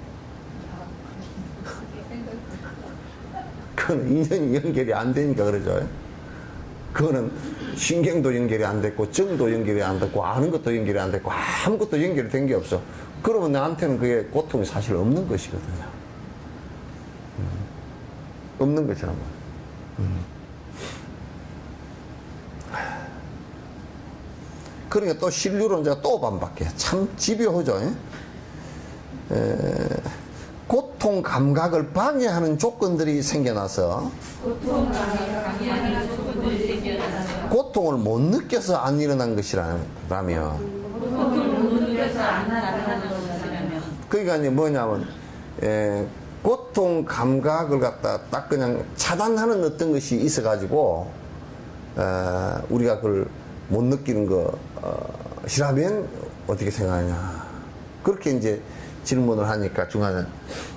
그건 인연이 연결이 안 되니까 그러죠. 그거는 신경도 연결이 안 됐고, 정도 연결이 안 됐고, 아는 것도 연결이 안 됐고, 아무것도 연결이 된 게 없어. 그러면 나한테는 그게 고통이 사실 없는 것이거든요. 없는 것이란 말이야. 그러니까 또 신류론자가 또 반박해. 참 집요하죠. 고통 감각을 방해하는 조건들이 생겨나서 고통을 못 느껴서 안 일어난 것이라면, 그러니까 이제 뭐냐면, 고통 감각을 갖다 딱 그냥 차단하는 어떤 것이 있어가지고, 우리가 그걸 못 느끼는 것이라면 어떻게 생각하냐. 그렇게 이제 질문을 하니까 중간에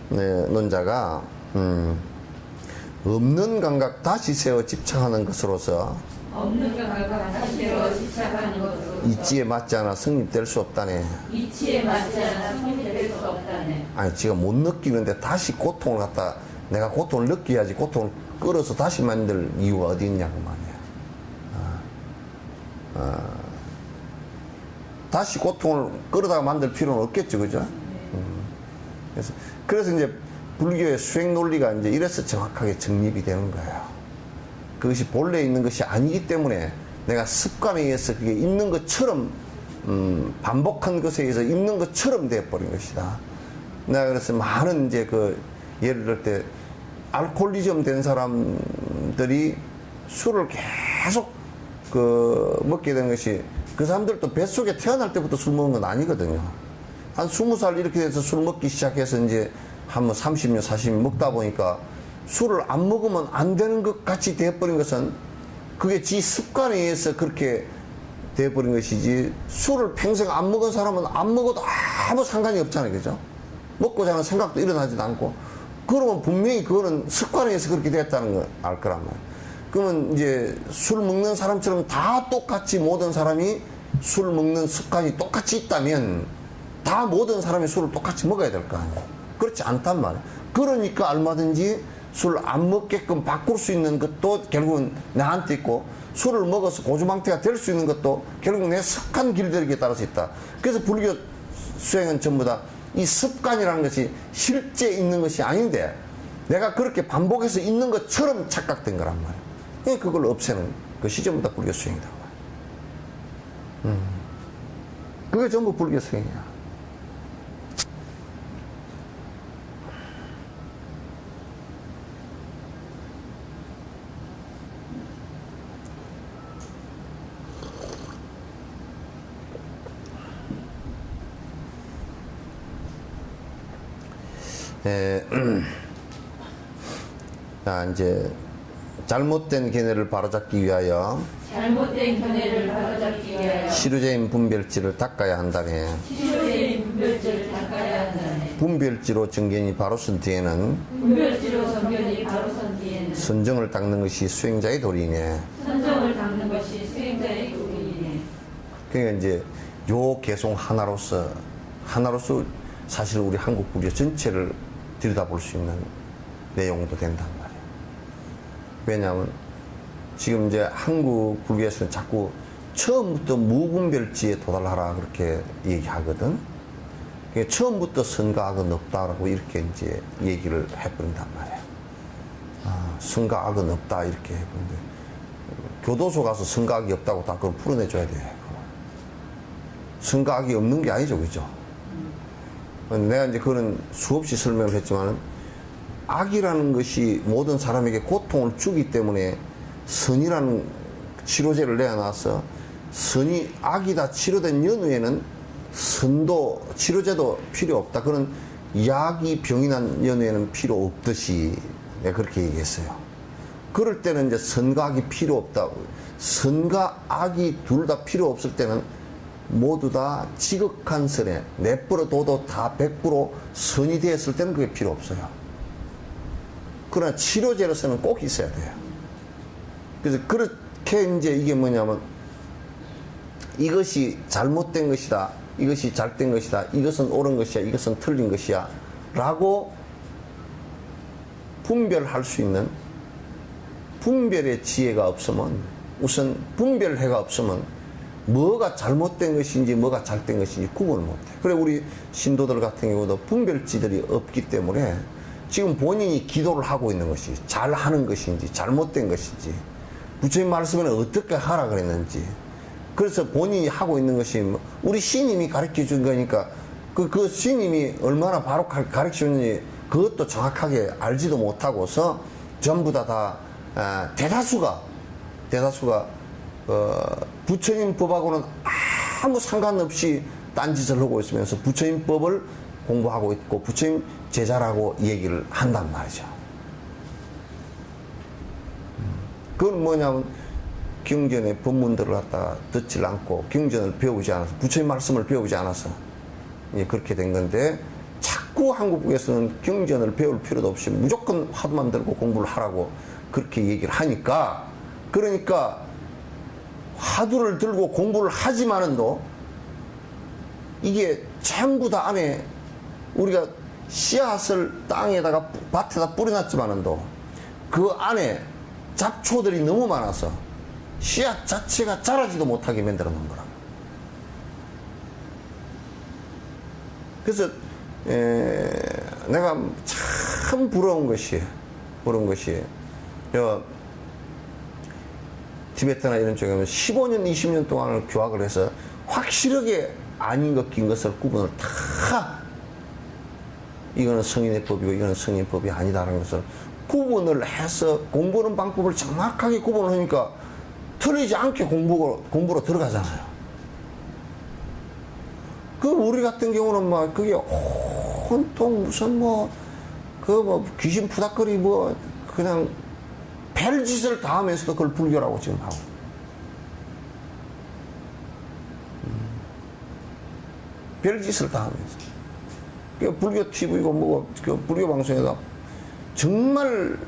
논자가, 없는 감각 다시 세워 집착하는 것으로서 없는 감각을 다시 세워 집착하는 것으로 이치에 맞지 않아 성립될 수 없다네. 이치에 맞지 않아 성립될 수 없다네. 아니, 지가 못 느끼는데 다시 고통을 갖다, 내가 고통을 느껴야지 고통을 끌어서 다시 만들 이유가 어디 있냐고 말이야. 다시 고통을 끌어다가 만들 필요는 없겠죠, 그죠? 그래서 이제 불교의 수행 논리가 이제 이래서 정확하게 정립이 되는 거예요. 그것이 본래 있는 것이 아니기 때문에 내가 습관에 의해서 그게 있는 것처럼, 반복한 것에 의해서 있는 것처럼 되어버린 것이다. 내가 그래서 많은 이제 예를 들 때 알코올리즘 된 사람들이 술을 계속 먹게 된 것이, 그 사람들도 뱃속에 태어날 때부터 술 먹은 건 아니거든요. 한 20살 이렇게 돼서 술 먹기 시작해서 이제 한 30년, 40년 먹다 보니까 술을 안 먹으면 안 되는 것 같이 되어버린 것은 그게 지 습관에 의해서 그렇게 되어버린 것이지, 술을 평생 안 먹은 사람은 안 먹어도 아무 상관이 없잖아요. 그죠? 먹고자 하는 생각도 일어나지도 않고. 그러면 분명히 그거는 습관에 의해서 그렇게 됐다는 걸 알 거란 말이에요. 그러면 이제 술 먹는 사람처럼 다 똑같이 모든 사람이 술 먹는 습관이 똑같이 있다면 다 모든 사람이 술을 똑같이 먹어야 될 거 아니에요. 그렇지 않단 말이에요. 그러니까 얼마든지 술 안 먹게끔 바꿀 수 있는 것도 결국은 나한테 있고, 술을 먹어서 고주망태가 될 수 있는 것도 결국 내 습관 길들이기에 따라서 있다. 그래서 불교 수행은 전부 다 이 습관이라는 것이 실제 있는 것이 아닌데 내가 그렇게 반복해서 있는 것처럼 착각된 거란 말이에요. 그걸 없애는 것이 전부 다 불교 수행이다. 그게 전부 불교 수행이야. 자, 이제 잘못된 견해를 바로잡기 위하여 잘못된 견해를 바로잡기 위하여 시루제인 분별지를 닦아야 한다네. 시료제인 분별지를 닦아야 한다네. 분별지로 정견이 바로 선 뒤에는 분별지로 정견이 바로 선 뒤에는 선정을 닦는 것이 수행자의 도리네. 선정을 닦는 것이 수행자의 도리이네. 그러니까 이제 요 개송 하나로서 사실 우리 한국 불교 전체를 들여다볼 수 있는 내용도 된단 말이에요. 왜냐하면 지금 이제 한국 불교에서는 자꾸 처음부터 무분별지에 도달하라 그렇게 얘기하거든. 그러니까 처음부터 선과 악은 없다라고 이렇게 이제 얘기를 해버린단 말이에요. 선과 악은 없다 이렇게 해버리는데, 교도소 가서 선과 악이 없다고 다 그걸 풀어내줘야 돼. 선과 악이 없는 게 아니죠, 그죠? 내가 이제 그거는 수없이 설명을 했지만, 악이라는 것이 모든 사람에게 고통을 주기 때문에 선이라는 치료제를 내어놔서, 선이 악이다 치료된 연후에는 선도 치료제도 필요 없다. 그런 약이 병이 난 연후에는 필요 없듯이 내가 그렇게 얘기했어요. 그럴 때는 이제 선과 악이 필요 없다. 선과 악이 둘 다 필요 없을 때는 모두 다 지극한 선에 내버려둬도 다 100% 선이 되었을 때는 그게 필요 없어요. 그러나 치료제로서는 꼭 있어야 돼요. 그래서 그렇게 이제 이게 뭐냐면, 이것이 잘못된 것이다, 이것이 잘된 것이다, 이것은 옳은 것이야, 이것은 틀린 것이야 라고 분별할 수 있는 분별의 지혜가 없으면, 우선 분별해가 없으면 뭐가 잘못된 것인지 뭐가 잘된 것인지 구분을 못해. 그래 우리 신도들 같은 경우도 분별지들이 없기 때문에 지금 본인이 기도를 하고 있는 것이 잘하는 것인지 잘못된 것인지, 부처님 말씀에는 어떻게 하라 그랬는지, 그래서 본인이 하고 있는 것이 우리 스님이 가르쳐 준 거니까 그 스님이 얼마나 바로 가르쳐 줬는지 그것도 정확하게 알지도 못하고서 전부 다 대다수가 부처님 법하고는 아무 상관없이 딴짓을 하고 있으면서 부처님 법을 공부하고 있고 부처님 제자라고 얘기를 한단 말이죠. 그건 뭐냐면 경전의 법문들을 갖다가 듣질 않고 경전을 배우지 않아서, 부처님 말씀을 배우지 않아서 그렇게 된 건데, 자꾸 한국에서는 경전을 배울 필요도 없이 무조건 화두만 들고 공부를 하라고 그렇게 얘기를 하니까, 그러니까 화두를 들고 공부를 하지만은도 이게 전부 다 안에 우리가 씨앗을 땅에다가 밭에다 뿌려놨지만은도 그 안에 잡초들이 너무 많아서 씨앗 자체가 자라지도 못하게 만들어 놓은 거라. 그래서 내가 참 부러운 것이 티베트나 이런 쪽에 가면 15년, 20년 동안을 교학을 해서 확실하게 아닌 것, 낀 것을 구분을 다, 이거는 성인의 법이고 이거는 성인의 법이 아니다라는 것을 구분을 해서 공부하는 방법을 정확하게 구분을 하니까 틀리지 않게 공부로 들어가잖아요. 그 우리 같은 경우는 막 그게 온통 무슨 그 뭐 귀신 푸닥거리 뭐 그냥 별짓을 다 하면서도 그걸 불교라고 지금 하고. 별짓을 다 하면서. 그 불교 TV고 뭐고 그 불교 방송에다 정말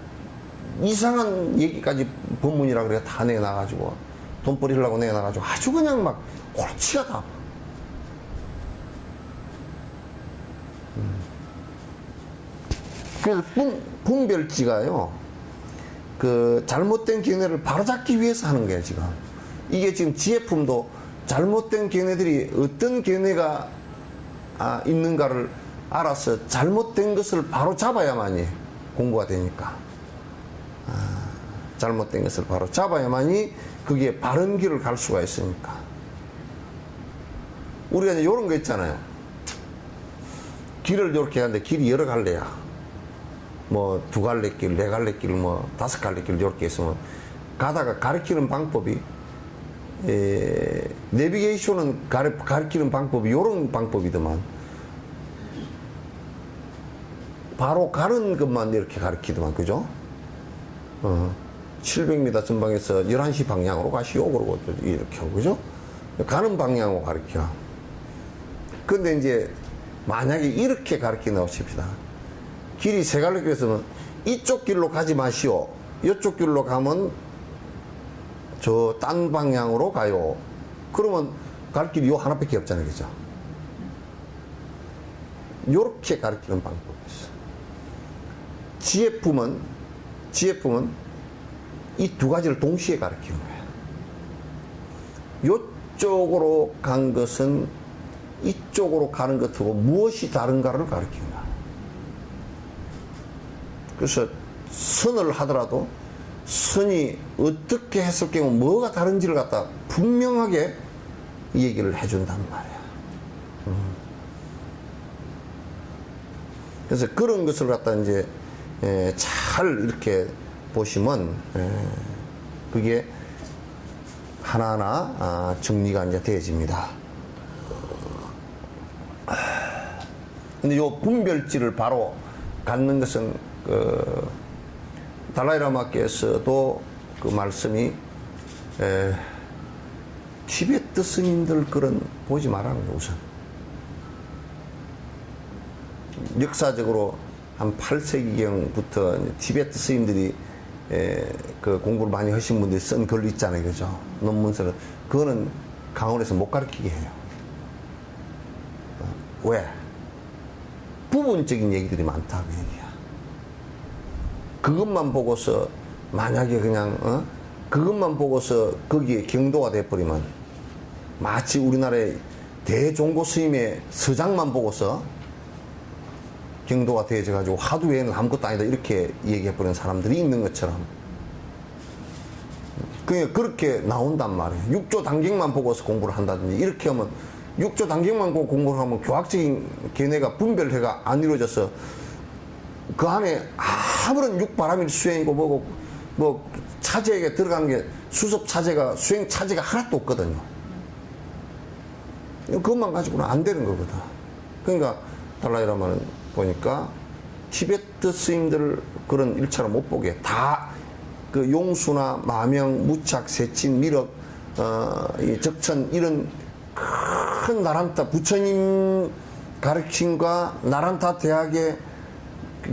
이상한 얘기까지 법문이라 그래 다 내놔가지고 돈벌이려고 내놔가지고 아주 그냥 막 골치가 다. 그래서 분별지가요, 그 잘못된 견해를 바로잡기 위해서 하는 거예요, 지금. 이게 지금 지혜품도 잘못된 견해들이 어떤 견해가 있는가를 알아서 잘못된 것을 바로 잡아야만이 공부가 되니까. 잘못된 것을 바로 잡아야만이 그게 바른 길을 갈 수가 있으니까. 우리가 이제 이런 거 있잖아요. 길을 이렇게 하는데 길이 여러 갈래야. 뭐 2갈래 길, 4갈래 길, 뭐 5갈래 길 이렇게 있으면 가다가 가르치는 방법이 내비게이션은 가르치는 방법이 이런 방법이더만 바로 가는 것만 이렇게 가르치더만, 그죠? 700m 전방에서 11시 방향으로 가시오 그러고 이렇게 하고, 그죠? 가는 방향으로 가르쳐. 근데 이제 만약에 이렇게 가르친다고 칩시다. 길이 3갈래 길에서는 이쪽 길로 가지 마시오. 이쪽 길로 가면 저 딴 방향으로 가요. 그러면 갈 길이 요 하나밖에 없잖아요, 그죠? 요렇게 가르치는 방법이 있어. 지혜품은 이 2가지를 동시에 가르치는 거야. 요쪽으로 간 것은 이쪽으로 가는 것하고 무엇이 다른가를 가르치는 거야. 그래서 선을 하더라도 선이 어떻게 했을 경우 뭐가 다른지를 갖다 분명하게 얘기를 해준단 말이야. 그래서 그런 것을 갖다 이제 잘 이렇게 보시면 그게 하나하나 정리가 이제 되어집니다. 근데 요 분별지를 바로 갖는 것은 달라이라마께서도 그 말씀이 티베트 스님들 글은 보지 말라는 거예요, 우선. 역사적으로 한 8세기경부터 티베트 스님들이 그 공부를 많이 하신 분들이 쓴 글 있잖아요, 그죠? 논문서를. 그거는 강원에서 못 가르치게 해요. 왜? 부분적인 얘기들이 많다고 얘기야. 그것만 보고서 만약에 그냥 그것만 보고서 거기에 경도가 돼버리면 마치 우리나라의 대종고 스님의 서장만 보고서 경도가 되어져가지고 화두 외에는 아무것도 아니다 이렇게 얘기해버리는 사람들이 있는 것처럼 그냥 그렇게 나온단 말이에요. 육조 단경만 보고서 공부를 한다든지 이렇게 하면 육조 단경만 보고 공부를 하면 교학적인 견해가 분별해가 안 이루어져서 그 안에 아무런 육바람일 수행이고 뭐고 뭐 차제에게 들어가는 게 수습 차제가 수행 차제가 하나도 없거든요. 그것만 가지고는 안 되는 거거든. 그러니까 달라이라마는 보니까 티베트 스님들 그런 일차로 못 보게 다 그 용수나 마명, 무착, 세친, 미륵, 이 적천 이런 큰 나란타 부처님 가르침과 나란타 대학의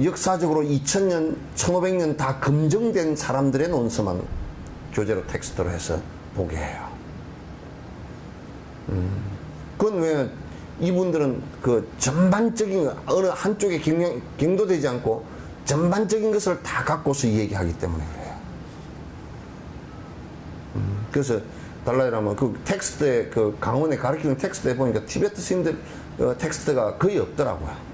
역사적으로 2000년, 1500년 다 검증된 사람들의 논서만 교재로 텍스트로 해서 보게 해요. 그건 왜 이분들은 그 전반적인 어느 한쪽에 경도되지 않고 전반적인 것을 다 갖고서 얘기하기 때문에 그래요. 그래서 달라이라마 그 텍스트에 그 강원에 가르치는 텍스트에 보니까 티베트 스님들 텍스트가 거의 없더라고요.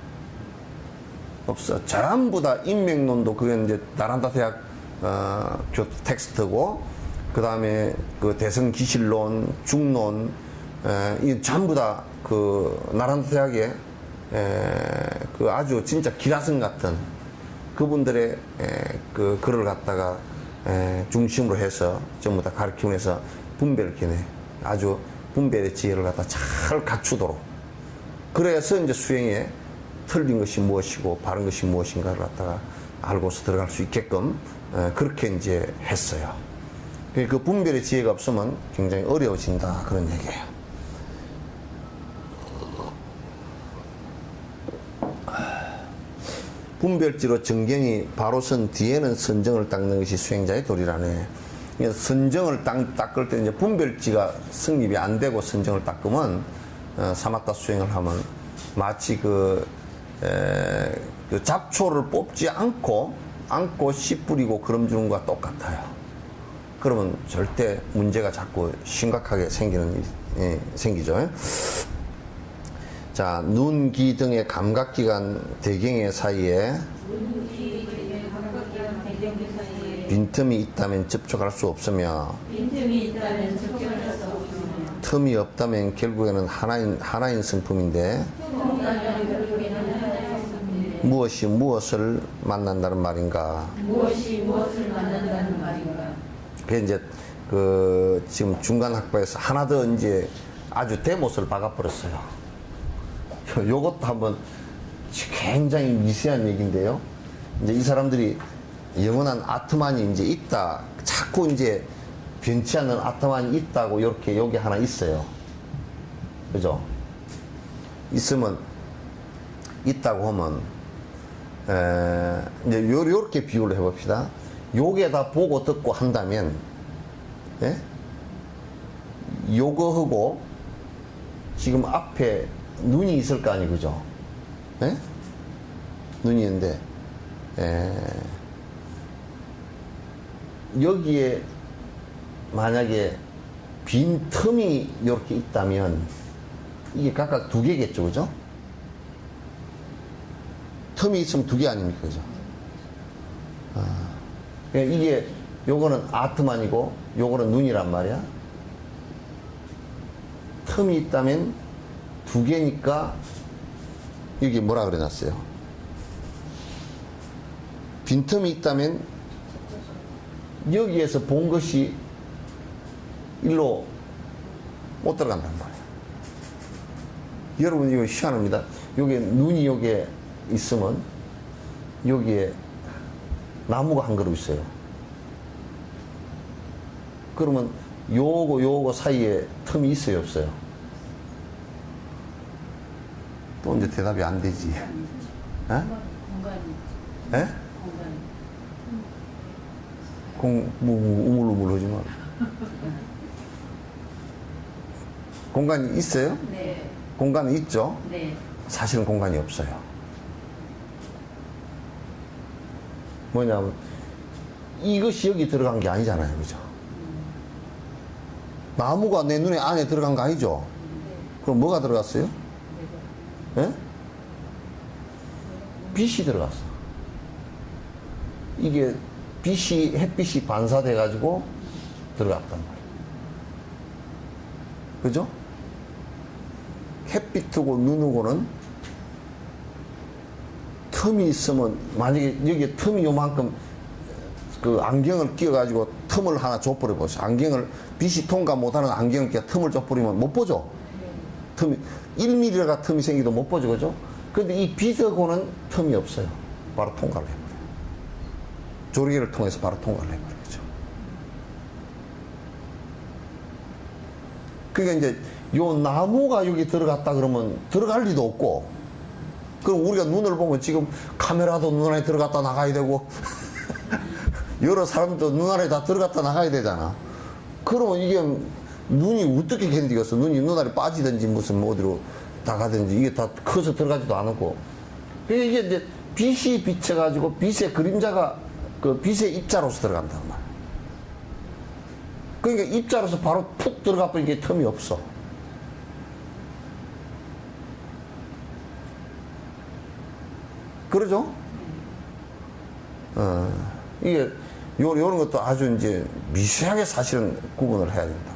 없어. 전부 다 인맥론도 그게 이제 나란타 대학 교 텍스트고 그 다음에 그 대성기실론, 중론 이 전부 다 그 나란타 대학의 그 아주 진짜 기라성 같은 그분들의 그 글을 갖다가 중심으로 해서 전부 다 가르치면서 분별기네 아주 분별의 지혜를 갖다 잘 갖추도록 그래서 이제 수행에 틀린 것이 무엇이고 바른 것이 무엇인가를 갖다가 알고서 들어갈 수 있게끔 그렇게 이제 했어요. 그 분별의 지혜가 없으면 굉장히 어려워진다 그런 얘기예요. 분별지로 정경이 바로 선 뒤에는 선정을 닦는 것이 수행자의 도리라네. 선정을 닦을 때 이제 분별지가 성립이 안 되고 선정을 닦으면 사마타 수행을 하면 마치 그 잡초를 뽑지 않고 씨 뿌리고 그럼 주는 것과 똑같아요. 그러면 절대 문제가 자꾸 심각하게 생기죠. 자, 눈, 귀 등의 감각기관 대경의 사이에 빈틈이 있다면 접촉할 수 없으며 틈이 없다면 결국에는 하나인 성품인데 무엇이 무엇을 만난다는 말인가? 무엇이 무엇을 만난다는 말인가? 그 이제 지금 중간 학부에서 하나 더 이제 아주 대못을 박아버렸어요. 요것도 한번 굉장히 미세한 얘기인데요. 이제 이 사람들이 영원한 아트만이 이제 있다. 자꾸 이제 변치 않는 아트만이 있다고 이렇게 여기 하나 있어요. 그죠? 있으면 있다고 하면 이제 요렇게 비유를 해봅시다. 요게 다 보고 듣고 한다면, 예? 요거 하고 지금 앞에 눈이 있을 거 아니, 그죠? 예? 눈이 있는데, 여기에 만약에 빈 틈이 이렇게 있다면 이게 각각 두 개겠죠, 그죠? 틈이 있으면 두 개 아닙니까, 그죠? 그러니까 이게 요거는 아트만이고 요거는 눈이란 말이야. 틈이 있다면 두 개니까 여기 뭐라 그래놨어요? 빈틈이 있다면 여기에서 본 것이 일로 못 들어간단 말이에요. 여러분 이거 희한합니다. 요게 눈이 여기에 있으면 여기에 나무가 한 그루 있어요. 그러면 요거 사이에 틈이 있어요, 없어요? 또 이제 대답이 안 되지. 에? 공간이. 에? 우물우물 하지 마. 공간이 있어요? 네. 공간이 있죠? 네. 사실은 공간이 없어요. 뭐냐면 이것이 여기 들어간 게 아니잖아요, 그죠? 나무가 내 눈에 안에 들어간 거 아니죠? 그럼 뭐가 들어갔어요? 예? 빛이 들어갔어. 이게 햇빛이 반사돼 가지고 들어갔단 말이에요. 그죠? 햇빛하고 눈하고는 틈이 있으면, 만약에 여기에 틈이 요만큼 그 안경을 끼워 가지고 틈을 하나 줘버려 보세요. 안경을 빛이 통과 못하는 안경을 끼워 틈을 줘버리면 못 보죠? 틈이 1mm가 틈이 생기도 못 보죠, 그죠? 근데 이 빛하고는 틈이 없어요. 바로 통과를 해버려요. 조리개를 통해서 바로 통과를 해버려요. 그죠? 그러니까 이제 요 나무가 여기 들어갔다 그러면 들어갈 리도 없고, 그럼 우리가 눈을 보면 지금 카메라도 눈 안에 들어갔다 나가야 되고 여러 사람도 눈 안에 다 들어갔다 나가야 되잖아. 그러면 이게 눈이 어떻게 견디겠어? 눈이 눈 안에 빠지든지 무슨 뭐 어디로 나가든지 이게 다 커서 들어가지도 않고. 그러니까 이게 이제 빛이 비쳐가지고 빛의 그림자가 그 빛의 입자로서 들어간단 말이야. 그러니까 입자로서 바로 푹 들어가 버리니까 틈이 없어. 그러죠? 이게 요런 것도 아주 이제 미세하게 사실은 구분을 해야 된다.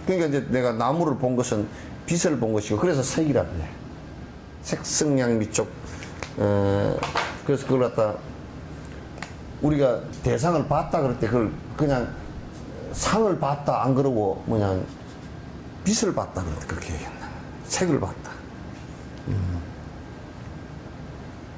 그러니까 이제 내가 나무를 본 것은 빛을 본 것이고, 그래서 색이라고 해. 색성향미 쪽. 그래서 그걸 갖다 우리가 대상을 봤다 그럴 때 그걸 그냥 상을 봤다 안 그러고 빛을 봤다 그럴 때 그렇게 얘기한다. 색을 봤다.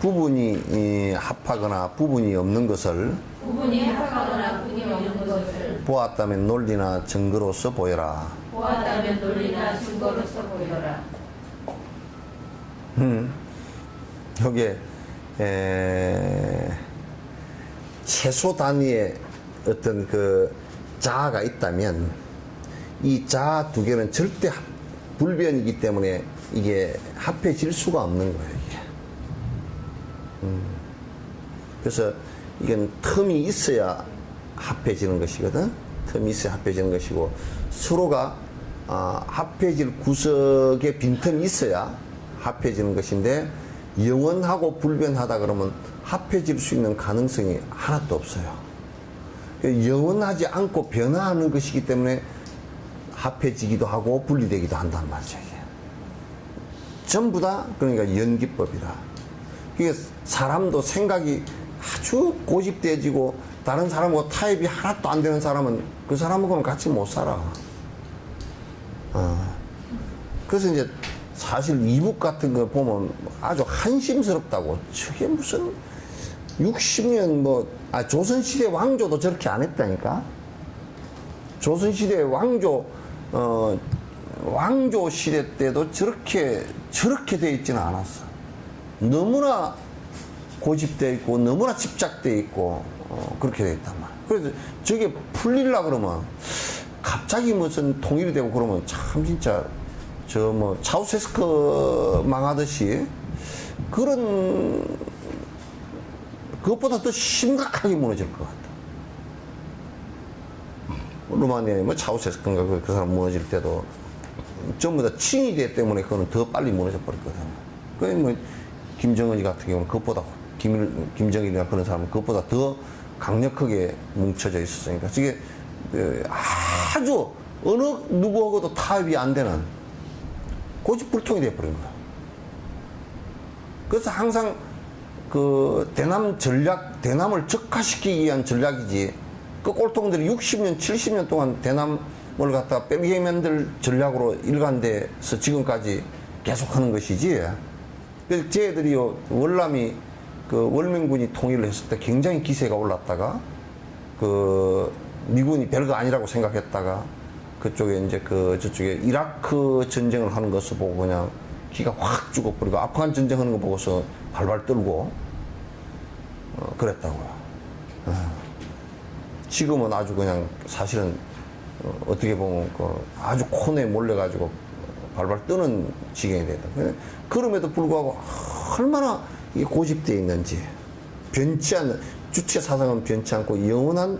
부분이 합하거나 부분이 없는 것을 부분이 합하거나 부분이 없는 것을 보았다면 논리나 증거로서 보여라. 보았다면 논리나 증거로서 보여라. 여기에 최소 단위의 어떤 그 자아가 있다면 이 자아 두 개는 절대 불변이기 때문에 이게 합해질 수가 없는 거예요, 이게. 그래서 이건 틈이 있어야 합해지는 것이거든. 틈이 있어야 합해지는 것이고 서로가 합해질 구석에 빈틈이 있어야 합해지는 것인데 영원하고 불변하다 그러면 합해질 수 있는 가능성이 하나도 없어요. 영원하지 않고 변화하는 것이기 때문에 합해지기도 하고 분리되기도 한단 말이죠. 이게. 전부 다 그러니까 연기법이다. 이게 사람도 생각이 아주 고집돼지고 다른 사람하고 타협이 하나도 안 되는 사람은 그 사람하고는 같이 못 살아. 그래서 이제 사실 이북 같은 거 보면 아주 한심스럽다고. 저게 무슨 60년 조선시대 왕조도 저렇게 안 했다니까. 조선시대 왕조 시대 때도 저렇게 돼 있지는 않았어. 너무나 고집돼 있고 너무나 집착돼 있고 그렇게 돼 있단 말이야. 그래서 저게 풀리려 그러면 갑자기 무슨 통일이 되고 그러면 참 진짜 차우세스크 망하듯이 그것보다 더 심각하게 무너질 것 같다. 루마니아의 차우세스크인가 그 사람 무너질 때도 전부 다 칭의대 때문에 그거는 더 빨리 무너져 버렸거든. 그 김정은이 같은 경우는 그것보다 김정일이나 그런 사람은 그것보다 더 강력하게 뭉쳐져 있었으니까 저게 아주 어느 누구하고도 타협이 안 되는 고집불통이 돼버린 거야. 그래서 항상 그 대남을 적화시키기 위한 전략이지, 그 꼴통들이 60년, 70년 동안 대남을 갖다가 빼게 만들 전략으로 일관돼서 지금까지 계속하는 것이지. 그래서 쟤들이요, 월남이 월명군이 통일을 했을 때 굉장히 기세가 올랐다가 미군이 별거 아니라고 생각했다가 그쪽에 이제 저쪽에 이라크 전쟁을 하는 것을 보고 그냥 기가 확 죽어버리고 아프간 전쟁하는 거 보고서 발발 떨고 그랬다고요. 지금은 아주 그냥 사실은 어떻게 보면 아주 코너에 몰려가지고 발발 뜨는 지경이 됐다. 그럼에도 불구하고 얼마나 이게 고집되어 있는지, 변치 않는, 주체 사상은 변치 않고 영원한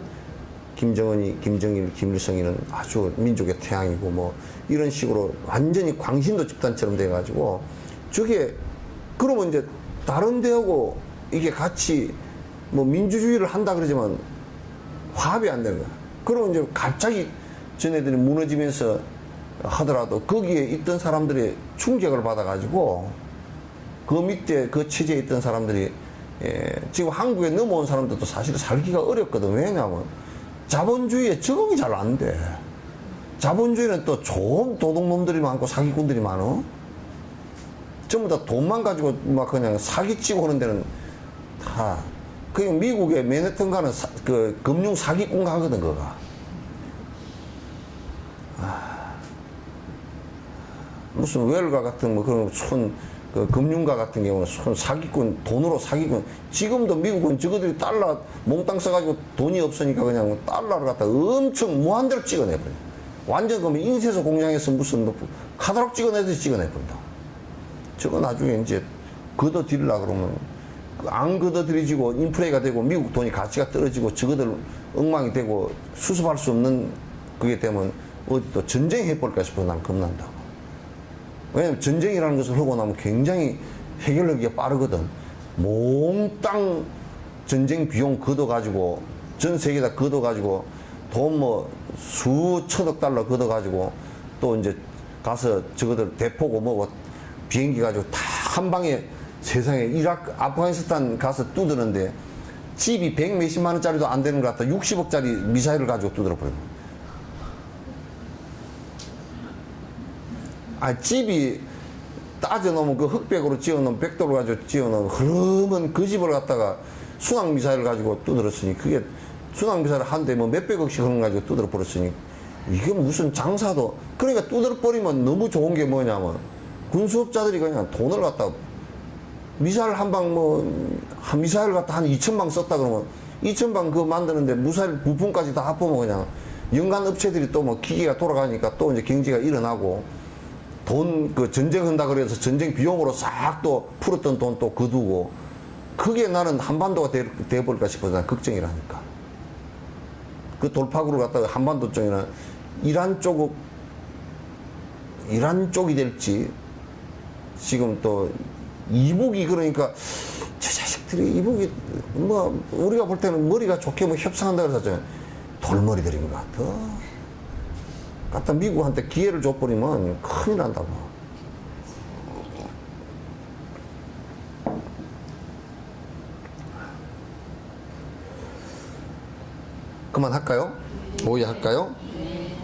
김정은이, 김정일, 김일성이는 아주 민족의 태양이고 이런 식으로 완전히 광신도 집단처럼 돼가지고 저게 그러면 이제 다른 데하고 이게 같이 민주주의를 한다 그러지만 화합이 안 되는 거야. 그러면 이제 갑자기 쟤네들이 무너지면서 하더라도 거기에 있던 사람들이 충격을 받아가지고 그 밑에 그 체제에 있던 사람들이 지금 한국에 넘어온 사람들도 사실 살기가 어렵거든. 왜냐하면 자본주의에 적응이 잘 안 돼. 자본주의는 또 좋은 도둑놈들이 많고 사기꾼들이 많어. 전부 다 돈만 가지고 막 그냥 사기치고 하는 데는 다 그냥 미국의 맨해튼 가는 금융 사기꾼 가거든, 그거가. 무슨 웰가 같은 그런 금융가 같은 경우는 사기꾼, 돈으로 사기꾼. 지금도 미국은 저거들이 달러 몽땅 써가지고 돈이 없으니까 그냥 달러를 갖다 엄청 무한대로 찍어내버려. 완전 그러면 인쇄소 공장에서 무슨 카탈로그 찍어내듯이 찍어내버린다. 저거 나중에 이제 걷어들이려고 그러면 안 걷어들이지고 인플레이가 되고 미국 돈이 가치가 떨어지고 저거들 엉망이 되고 수습할 수 없는 그게 되면 어디 또 전쟁해볼까 싶어서 난 겁난다고. 왜냐면 전쟁이라는 것을 하고 나면 굉장히 해결하기가 빠르거든. 몽땅 전쟁 비용 걷어가지고 전 세계다 걷어가지고 돈 수천억 달러 걷어가지고 또 이제 가서 저거들 대포고 뭐고 비행기 가지고 다 한 방에 세상에 이라크, 아프가니스탄 가서 뚜드는데 집이 100 몇십만 원짜리도 안 되는 것 같다. 60억짜리 미사일을 가지고 뚜들어버려. 집이 따져놓으면 그 흑백으로 지어놓은 백도를 가지고 지어놓은 그러면 그 집을 갖다가 순항미사일 가지고 두드렸으니 그게 순항미사일 한 대 뭐 몇백억씩 그런 거 가지고 두드려 버렸으니 이게 무슨 장사도 그러니까 두드려 버리면 너무 좋은 게 뭐냐면 군수업자들이 그냥 돈을 갖다 미사일 한 방 한 미사일 갖다 한 2,000방 썼다 그러면 2,000방 그거 만드는데 무사일 부품까지 다 합보면 그냥 연간 업체들이 또 뭐 기계가 돌아가니까 또 이제 경제가 일어나고 돈 그 전쟁한다 그래서 전쟁 비용으로 싹 또 풀었던 돈 또 거두고 그게 나는 한반도가 돼버릴까 싶어서 난 걱정이라니까. 그 돌파구를 갖다가 한반도 쪽이나 이란 쪽이 될지 지금 또 이북이 그러니까 저 자식들이 이북이 뭐 우리가 볼 때는 머리가 좋게 뭐 협상한다 그래서 돌머리들인 것 같아. 갖다 미국한테 기회를 줘버리면 큰일 난다고. 그만할까요? 오해 할까요? 네.